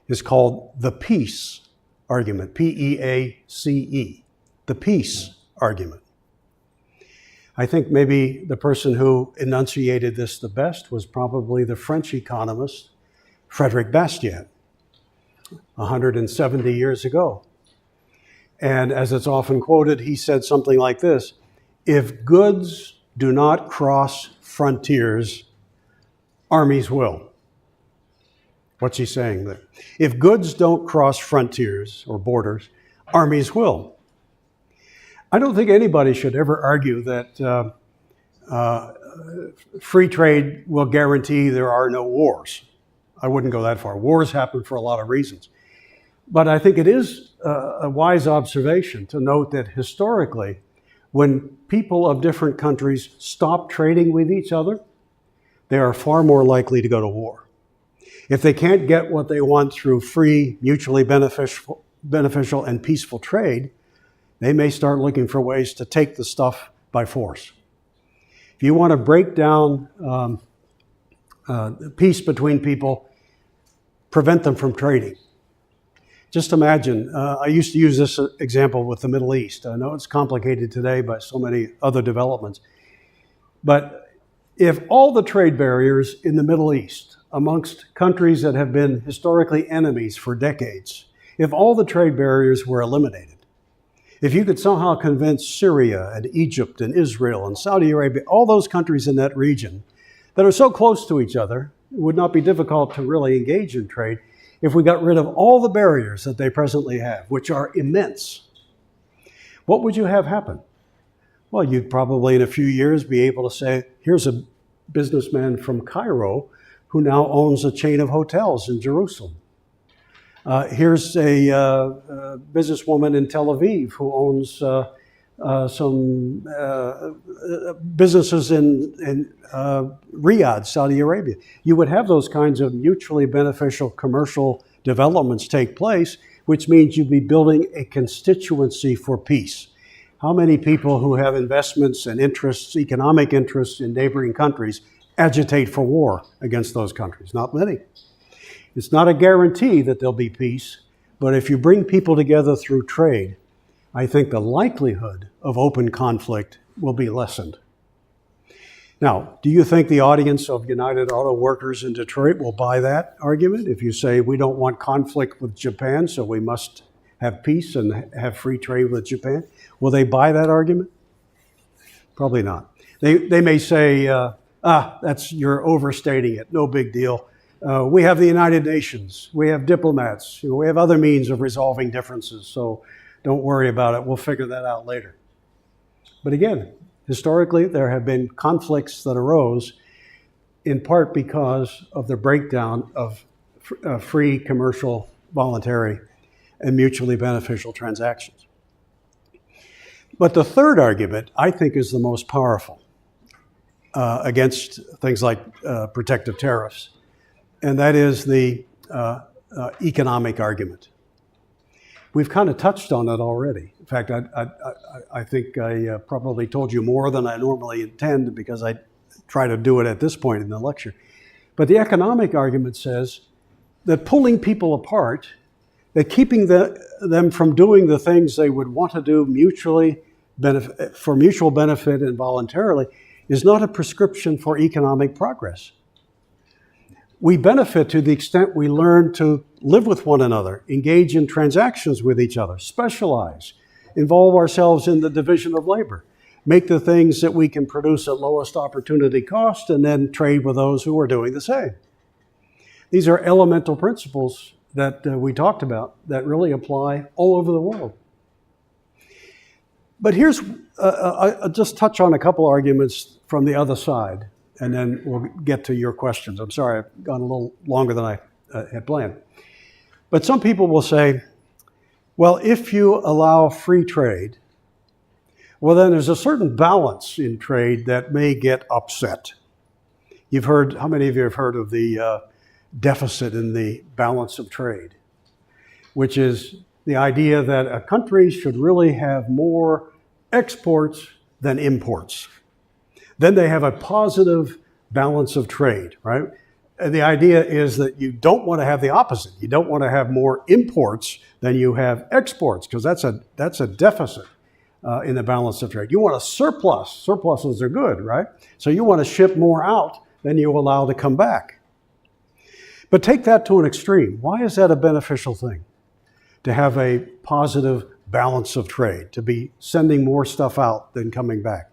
Speaker 2: is called the peace argument, P-E-A-C-E, the peace argument. I think maybe the person who enunciated this the best was probably the French economist Frédéric Bastiat, 170 years ago. And as it's often quoted, he said something like this: if goods do not cross frontiers, armies will. What's he saying there? If goods don't cross frontiers or borders, armies will. I don't think anybody should ever argue that free trade will guarantee there are no wars. I wouldn't go that far. Wars happen for a lot of reasons. But I think it is a wise observation to note that historically, when people of different countries stop trading with each other, they are far more likely to go to war. If they can't get what they want through free, mutually beneficial and peaceful trade, they may start looking for ways to take the stuff by force. If you want to break down peace between people, prevent them from trading. Just imagine, I used to use this example with the Middle East. I know it's complicated today by so many other developments. But if all the trade barriers in the Middle East, amongst countries that have been historically enemies for decades, if all the trade barriers were eliminated, if you could somehow convince Syria and Egypt and Israel and Saudi Arabia, all those countries in that region that are so close to each other, it would not be difficult to really engage in trade if we got rid of all the barriers that they presently have, which are immense. What would you have happen? Well, you'd probably in a few years be able to say, here's a businessman from Cairo who now owns a chain of hotels in Jerusalem. Here's a businesswoman in Tel Aviv who owns some businesses in Riyadh, Saudi Arabia. You would have those kinds of mutually beneficial commercial developments take place, which means you'd be building a constituency for peace. How many people who have investments and interests, economic interests in neighboring countries, agitate for war against those countries? Not many. It's not a guarantee that there'll be peace, but if you bring people together through trade, I think the likelihood of open conflict will be lessened. Now, do you think the audience of United Auto Workers in Detroit will buy that argument? If you say we don't want conflict with Japan, so we must have peace and have free trade with Japan, will they buy that argument? Probably not. They may say, you're overstating it, no big deal. We have the United Nations, we have diplomats, we have other means of resolving differences, so don't worry about it, we'll figure that out later. But again, historically, there have been conflicts that arose in part because of the breakdown of free, commercial, voluntary, and mutually beneficial transactions. But the third argument, I think, is the most powerful against things like protective tariffs, and that is the economic argument. We've kind of touched on it already. In fact, I think I probably told you more than I normally intend because I try to do it at this point in the lecture. But the economic argument says that pulling people apart, that keeping them from doing the things they would want to do for mutual benefit and voluntarily, is not a prescription for economic progress. We benefit to the extent we learn to live with one another, engage in transactions with each other, specialize, involve ourselves in the division of labor, make the things that we can produce at lowest opportunity cost, and then trade with those who are doing the same. These are elemental principles that we talked about that really apply all over the world. But here's, I'll just touch on a couple arguments from the other side, and then we'll get to your questions. I'm sorry, I've gone a little longer than I had planned. But some people will say, well, if you allow free trade, well, then there's a certain balance in trade that may get upset. You've heard, how many of you have heard of the deficit in the balance of trade, which is the idea that a country should really have more exports than imports. Then they have a positive balance of trade, right? And the idea is that you don't want to have the opposite. You don't want to have more imports than you have exports, because that's a deficit in the balance of trade. You want a surplus. Surpluses are good, right? So you want to ship more out than you allow to come back. But take that to an extreme. Why is that a beneficial thing? To have a positive balance of trade, to be sending more stuff out than coming back.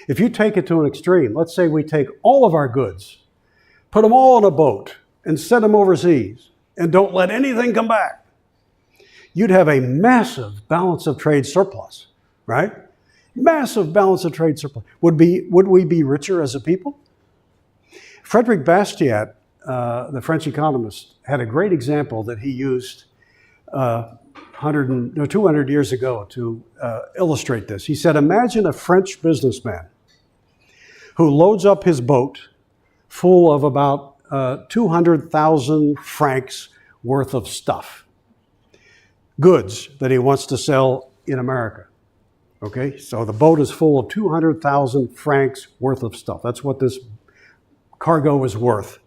Speaker 2: If you take it to an extreme, let's say we take all of our goods, put them all on a boat, and send them overseas, and don't let anything come back, you'd have a massive balance of trade surplus, right? Massive balance of trade surplus. Would we be richer as a people? Frederick Bastiat, the French economist, had a great example that he used 200 years ago to illustrate this. He said, imagine a French businessman who loads up his boat full of about 200,000 francs worth of stuff, goods that he wants to sell in America. Okay, so the boat is full of 200,000 francs worth of stuff. That's what this cargo is worth.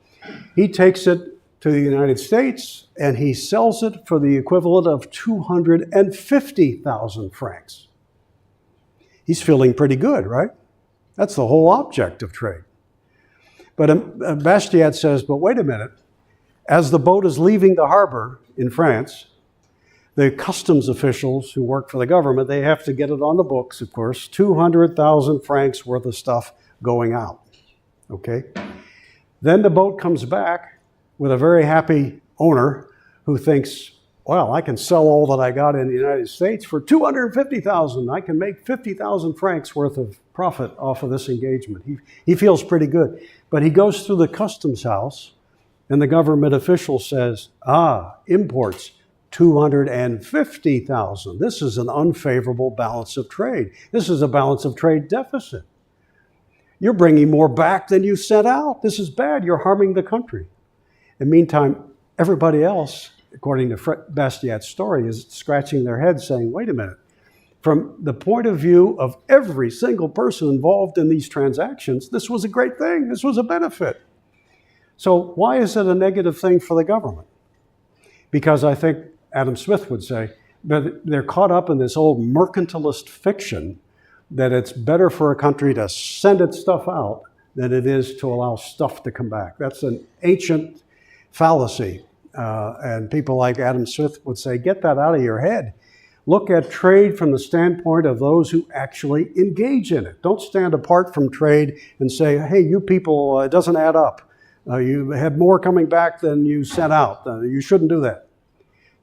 Speaker 2: He takes it to the United States and he sells it for the equivalent of 250,000 francs. He's feeling pretty good, right? That's the whole object of trade. But Bastiat says, but wait a minute. As the boat is leaving the harbor in France, the customs officials who work for the government, they have to get it on the books, of course, 200,000 francs worth of stuff going out. Okay? Then the boat comes back with a very happy owner who thinks, well, I can sell all that I got in the United States for 250,000. I can make 50,000 francs worth of profit off of this engagement. He feels pretty good. But he goes through the customs house and the government official says, imports, 250,000. This is an unfavorable balance of trade. This is a balance of trade deficit. You're bringing more back than you sent out. This is bad. You're harming the country. In the meantime, everybody else, according to Bastiat's story, is scratching their heads saying, wait a minute. From the point of view of every single person involved in these transactions, this was a great thing. This was a benefit. So why is it a negative thing for the government? Because I think Adam Smith would say that they're caught up in this old mercantilist fiction that it's better for a country to send its stuff out than it is to allow stuff to come back. That's an ancient fallacy. And people like Adam Smith would say, get that out of your head. Look at trade from the standpoint of those who actually engage in it. Don't stand apart from trade and say, hey, you people, it doesn't add up. You had more coming back than you sent out. You shouldn't do that.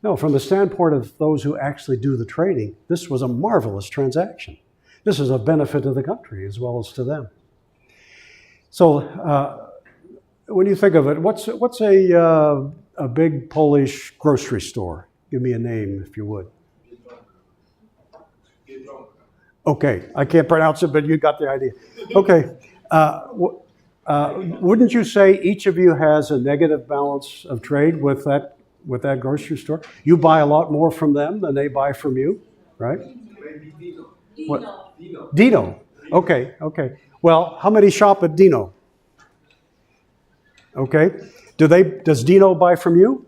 Speaker 2: No, from the standpoint of those who actually do the trading, this was a marvelous transaction. This is a benefit to the country as well as to them. So when you think of it, what's a big Polish grocery store? Give me a name if you would. Okay, I can't pronounce it, but you got the idea. Okay. Wouldn't you say each of you has a negative balance of trade with that grocery store? You buy a lot more from them than they buy from you, right?
Speaker 1: Maybe Dino.
Speaker 2: What? Dino. Okay. Well, how many shop at Dino? Okay. Does Dino buy from you?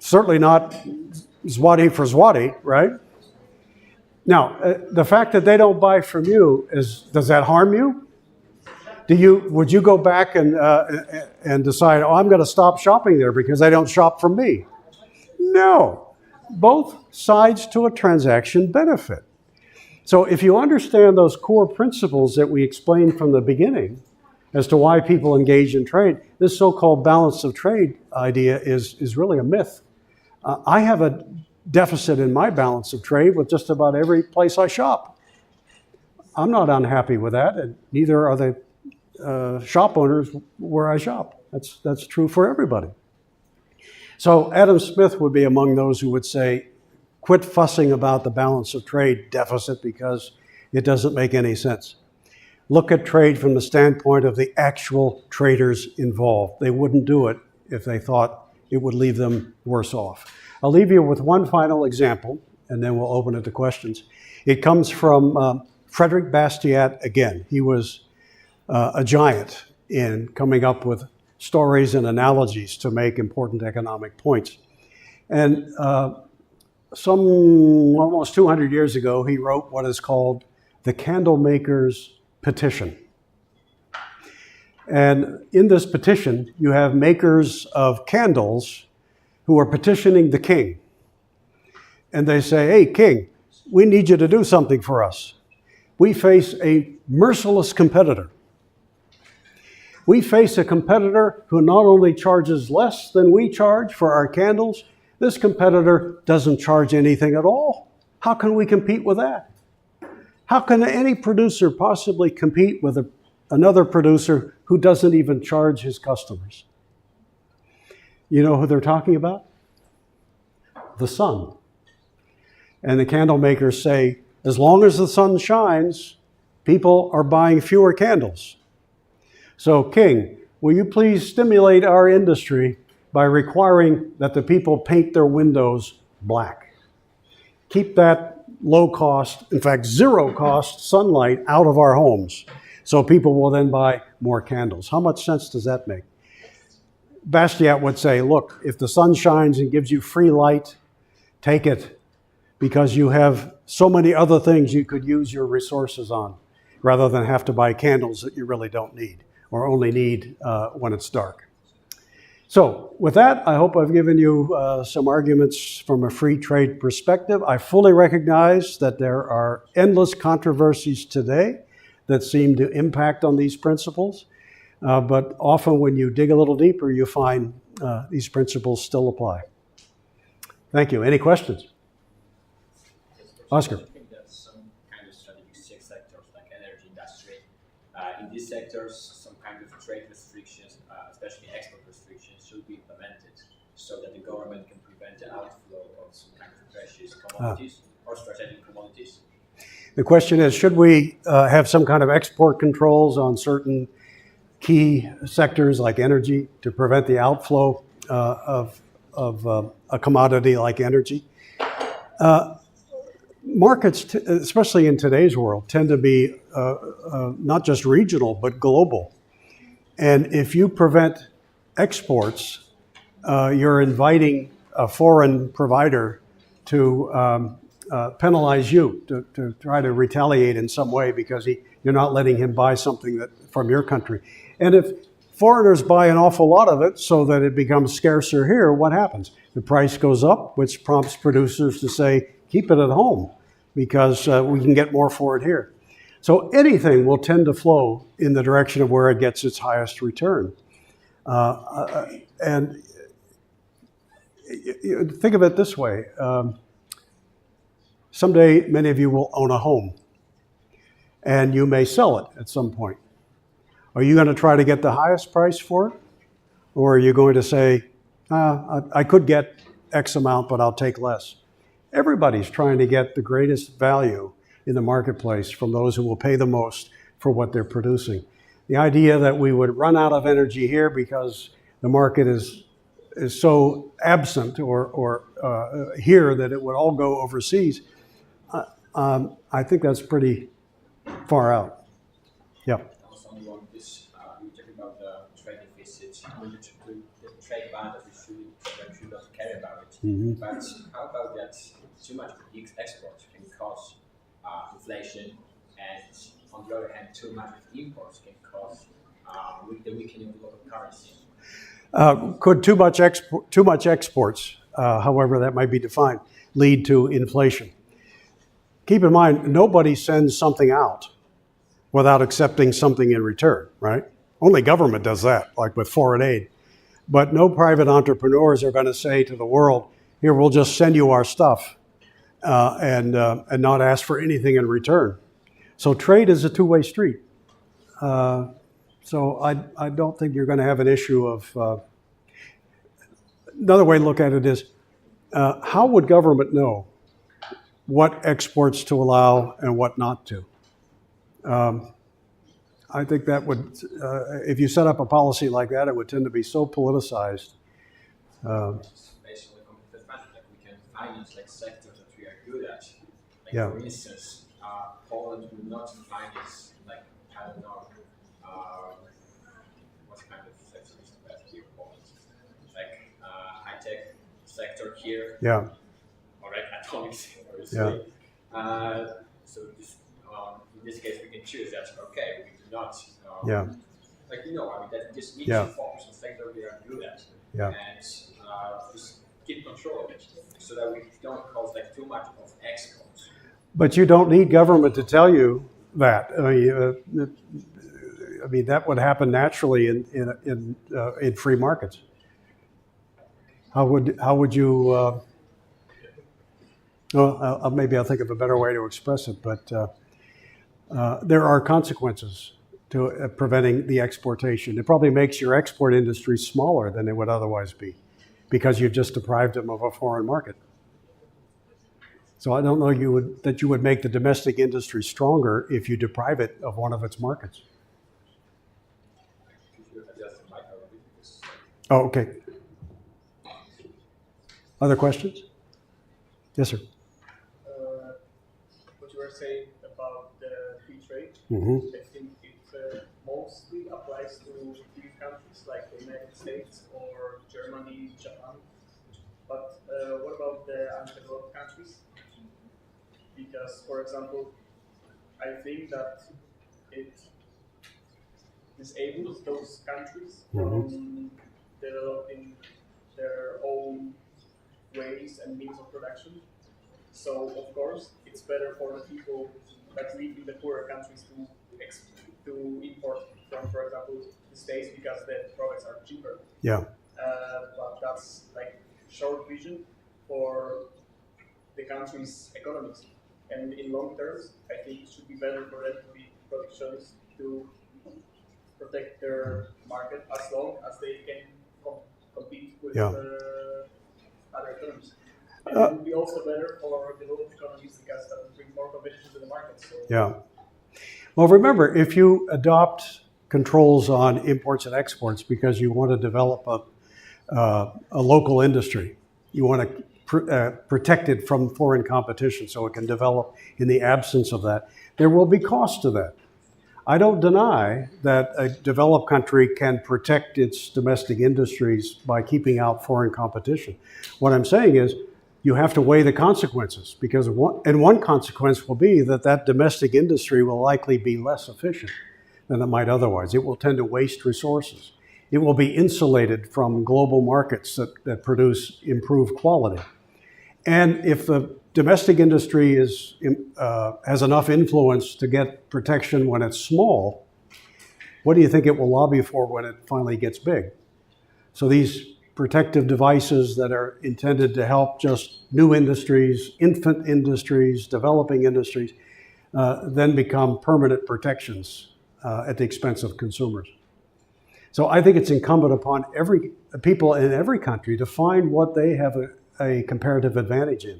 Speaker 2: Certainly not Zwati for Zwati, right? Now, the fact that they don't buy from you, does that harm you? Would you go back and decide, I'm going to stop shopping there because they don't shop from me? No. Both sides to a transaction benefit. So if you understand those core principles that we explained from the beginning as to why people engage in trade, this so-called balance of trade idea is really a myth. I have a deficit in my balance of trade with just about every place I shop. I'm not unhappy with that, and neither are the shop owners where I shop. That's true for everybody. So Adam Smith would be among those who would say, quit fussing about the balance of trade deficit because it doesn't make any sense. Look at trade from the standpoint of the actual traders involved. They wouldn't do it if they thought it would leave them worse off. I'll leave you with one final example, and then we'll open it to questions. It comes from Frederick Bastiat again. He was a giant in coming up with stories and analogies to make important economic points. And some almost 200 years ago, he wrote what is called the Candlemaker's Petition. And in this petition, you have makers of candles who are petitioning the king. And they say, hey, king, we need you to do something for us. We face a merciless competitor. We face a competitor who not only charges less than we charge for our candles, this competitor doesn't charge anything at all. How can we compete with that? How can any producer possibly compete with another producer who doesn't even charge his customers? You know who they're talking about? The sun. And the candle makers say, as long as the sun shines, people are buying fewer candles. So, king, will you please stimulate our industry by requiring that the people paint their windows black? Keep that low cost, in fact, zero cost sunlight out of our homes, so people will then buy more candles. How much sense does that make? Bastiat would say, look, if the sun shines and gives you free light, take it, because you have so many other things you could use your resources on, rather than have to buy candles that you really don't need, or only need when it's dark. So with that, I hope I've given you some arguments from a free trade perspective. I fully recognize that there are endless controversies today that seem to impact on these principles. But often when you dig a little deeper, you find these principles still apply. Thank you. Any questions? Oscar.
Speaker 3: I think that some kind of strategic sectors like energy industry, in these sectors, some kind of trade restrictions, especially export restrictions, should be implemented so that the government can prevent the outflow of some kind of precious commodities or strategic commodities.
Speaker 2: The question is, should we have some kind of export controls on certain key sectors like energy to prevent the outflow of a commodity like energy? Markets, especially in today's world, tend to be not just regional, but global. And if you prevent exports, you're inviting a foreign provider to penalize you, to try to retaliate in some way because you're not letting him buy something from your country. And if foreigners buy an awful lot of it so that it becomes scarcer here, what happens? The price goes up, which prompts producers to say, keep it at home because we can get more for it here. So anything will tend to flow in the direction of where it gets its highest return. And think of it this way. Someday, many of you will own a home, and you may sell it at some point. Are you going to try to get the highest price for it? Or are you going to say, I could get X amount, but I'll take less? Everybody's trying to get the greatest value in the marketplace from those who will pay the most for what they're producing. The idea that we would run out of energy here because the market is so absent or here that it would all go overseas, I think that's pretty far out. Yeah.
Speaker 3: Also on this, we were talking about the trade deficit, the trade ban that we should not care about it.
Speaker 2: Mm-hmm.
Speaker 3: But how about that too much export can cause inflation, and on the other hand, too much imports can cause the weakening of the local currency?
Speaker 2: Could too much exports, however that might be defined, lead to inflation? Keep in mind, nobody sends something out without accepting something in return, right? Only government does that, like with foreign aid. But no private entrepreneurs are going to say to the world, here, we'll just send you our stuff and not ask for anything in return. So trade is a two-way street. So I don't think you're going to have an issue of... another way to look at it is, how would government know what exports to allow and what not to? I think that would, if you set up a policy like that, it would tend to be so politicized.
Speaker 3: Based on the competitive advantage, like we can finance like sectors that we are good at. Like
Speaker 2: Yeah.
Speaker 3: For instance, Poland will not finance like I don't know what kind of sector is the best here in Poland. Like high-tech sector here.
Speaker 2: Yeah.
Speaker 3: Or like atomics, obviously.
Speaker 2: Yeah.
Speaker 3: So this, in this case, we can choose that. Okay, we do not.
Speaker 2: Yeah.
Speaker 3: Like I mean, that just needs
Speaker 2: Yeah.
Speaker 3: to focus on sector we are good at,
Speaker 2: Yeah.
Speaker 3: and just keep control of it, so that we don't cause like too much of exports.
Speaker 2: But you don't need government to tell you that. I mean that would happen naturally in free markets. How would you? Well, maybe I'll think of a better way to express it. But there are consequences to preventing the exportation. It probably makes your export industry smaller than it would otherwise be, because you've just deprived them of a foreign market. So I don't know that you would make the domestic industry stronger if you deprive it of one of its markets. Oh, okay. Other questions? Yes, sir.
Speaker 4: What you were saying about the free trade,
Speaker 2: Mm-hmm.
Speaker 4: I think it mostly applies to few countries like the United States or Germany, Japan. But what about the undeveloped countries? Because, for example, I think that it disables those countries from developing their own ways and means of production. So, of course, it's better for the people that live in the poorer countries to import from, for example, the States because the products are cheaper.
Speaker 2: Yeah.
Speaker 4: But that's like short vision for the country's economies. And in long terms, I think it should be better for them to be protectionists to protect their market as long as they can compete with other economies. And it would be also better for developed economies because that would bring more competition to the market. So.
Speaker 2: Yeah. Well, remember, if you adopt controls on imports and exports because you want to develop a local industry, you want to protect it from foreign competition so it can develop in the absence of that, there will be cost to that. I don't deny that a developed country can protect its domestic industries by keeping out foreign competition. What I'm saying is you have to weigh the consequences, because one consequence will be that domestic industry will likely be less efficient than it might otherwise. It will tend to waste resources. It will be insulated from global markets that produce improved quality. And if the domestic industry has enough influence to get protection when it's small, what do you think it will lobby for when it finally gets big? So these protective devices that are intended to help just new industries, infant industries, developing industries, then become permanent protections at the expense of consumers. So I think it's incumbent upon people in every country to find what they have a comparative advantage in.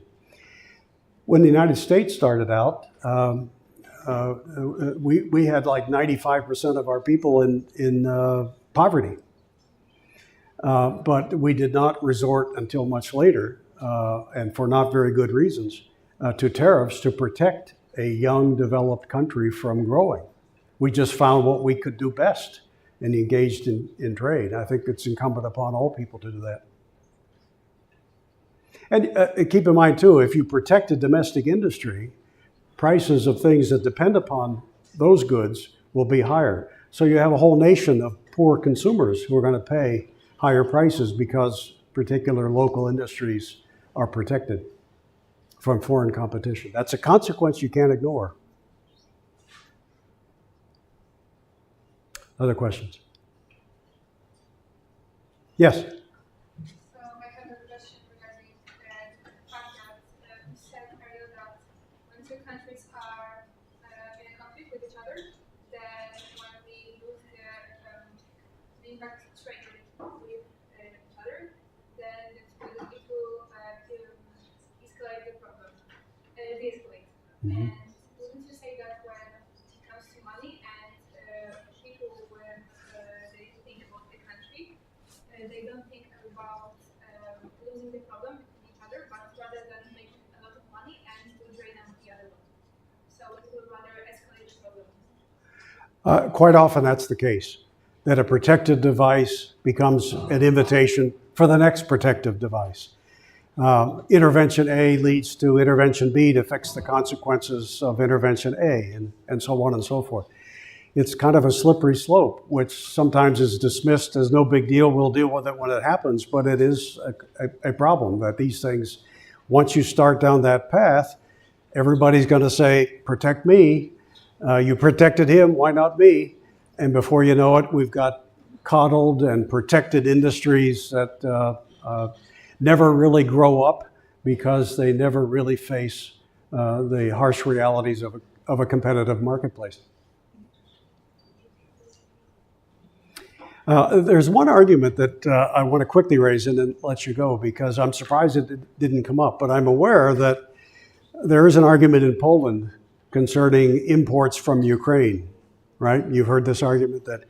Speaker 2: When the United States started out, we had like 95% of our people in poverty. But we did not resort until much later, and for not very good reasons, to tariffs to protect a young, developed country from growing. We just found what we could do best and engaged in trade. I think it's incumbent upon all people to do that. And keep in mind, too, if you protect a domestic industry, prices of things that depend upon those goods will be higher. So you have a whole nation of poor consumers who are going to pay higher prices because particular local industries are protected from foreign competition. That's a consequence you can't ignore. Other questions? Yes?
Speaker 5: So I have a question regarding the fact that you said earlier that when two countries are in a conflict with each other, then when we lose the impact trade with each other, then it will escalate the problem, de-escalate.
Speaker 2: Mm-hmm.
Speaker 5: And wouldn't you say that when it comes to money and people, when they think about the country, they don't think about losing the problem with each other, but rather than make a lot of money and to drain out the other one. So it will rather escalate the problem.
Speaker 2: Quite often that's the case, that a protective device becomes an invitation for the next protective device. Intervention A leads to intervention B to fix the consequences of intervention A, and so on and so forth. It's kind of a slippery slope, which sometimes is dismissed as no big deal, we'll deal with it when it happens, but it is a problem that these things, once you start down that path, everybody's going to say, protect me, you protected him, why not me? And before you know it, we've got coddled and protected industries that never really grow up because they never really face the harsh realities of a competitive marketplace. There's one argument that I want to quickly raise and then let you go because I'm surprised it didn't come up, but I'm aware that there is an argument in Poland concerning imports from Ukraine, right? You've heard this argument that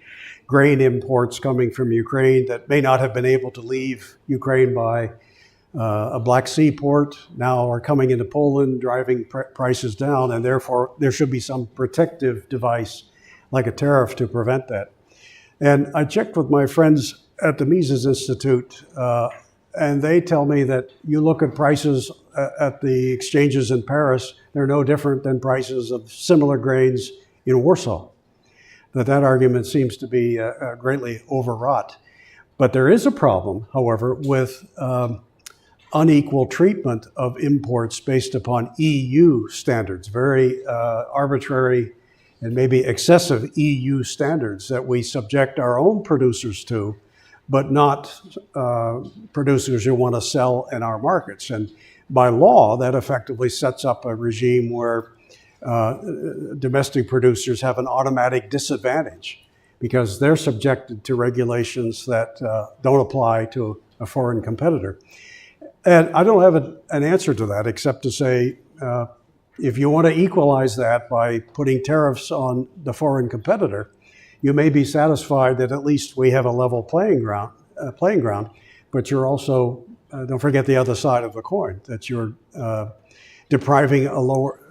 Speaker 2: grain imports coming from Ukraine that may not have been able to leave Ukraine by a Black Sea port now are coming into Poland, driving prices down, and therefore there should be some protective device like a tariff to prevent that. And I checked with my friends at the Mises Institute, and they tell me that you look at prices at the exchanges in Paris, they're no different than prices of similar grains in Warsaw. That argument seems to be greatly overwrought. But there is a problem, however, with unequal treatment of imports based upon EU standards, very arbitrary and maybe excessive EU standards that we subject our own producers to, but not producers who want to sell in our markets. And by law, that effectively sets up a regime where domestic producers have an automatic disadvantage because they're subjected to regulations that don't apply to a foreign competitor. And I don't have an answer to that except to say, if you want to equalize that by putting tariffs on the foreign competitor, you may be satisfied that at least we have a level playing ground, but you're also, don't forget the other side of the coin, that you're depriving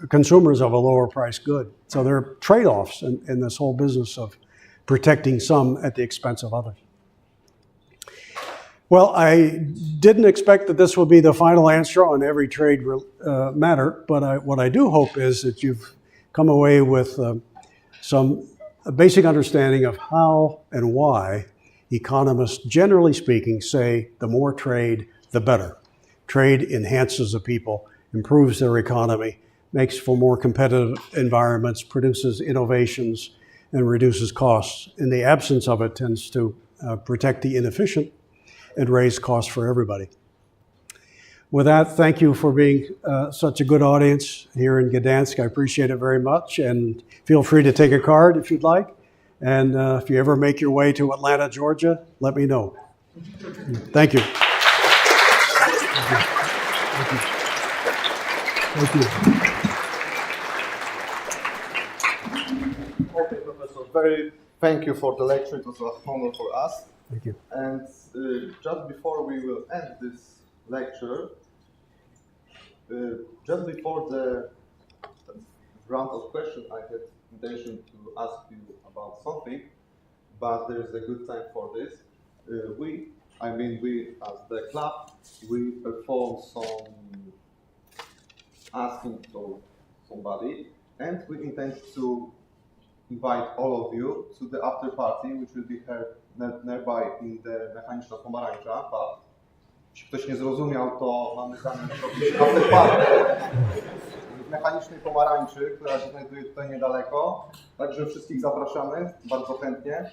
Speaker 2: consumers of a lower price good. So there are trade-offs in this whole business of protecting some at the expense of others. Well, I didn't expect that this would be the final answer on every trade matter, but what I do hope is that you've come away with some basic understanding of how and why economists, generally speaking, say the more trade, the better. Trade enhances the people, improves their economy, makes for more competitive environments, produces innovations, and reduces costs. In the absence of it, tends to protect the inefficient and raise costs for everybody. With that, thank you for being such a good audience here in Gdańsk. I appreciate it very much, and feel free to take a card if you'd like. And if you ever make your way to Atlanta, Georgia, let me know. Thank you. Thank you. Thank you.
Speaker 1: Okay, Professor, thank you for the lecture. It was an honor for us.
Speaker 2: Thank you.
Speaker 1: And just before we will end this lecture, just before the round of questions, I had intention to ask you about something, but there is a good time for this. We as the club, we perform some asking to somebody, and we intend to invite all of you to the after party, which will be held nearby in the Mechaniczna Pomarańcza pub. Jeśli ktoś nie zrozumiał, to mamy zamiar robić after party w Mechanicznej Pomarańczy, która się znajduje tutaj niedaleko. Także wszystkich zapraszamy bardzo chętnie.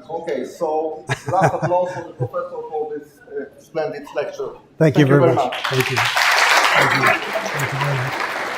Speaker 1: Okay, so last applause for the professor for this splendid lecture.
Speaker 2: Thank you very much.
Speaker 1: much.
Speaker 2: Thank you. Thank you. Thank you very much.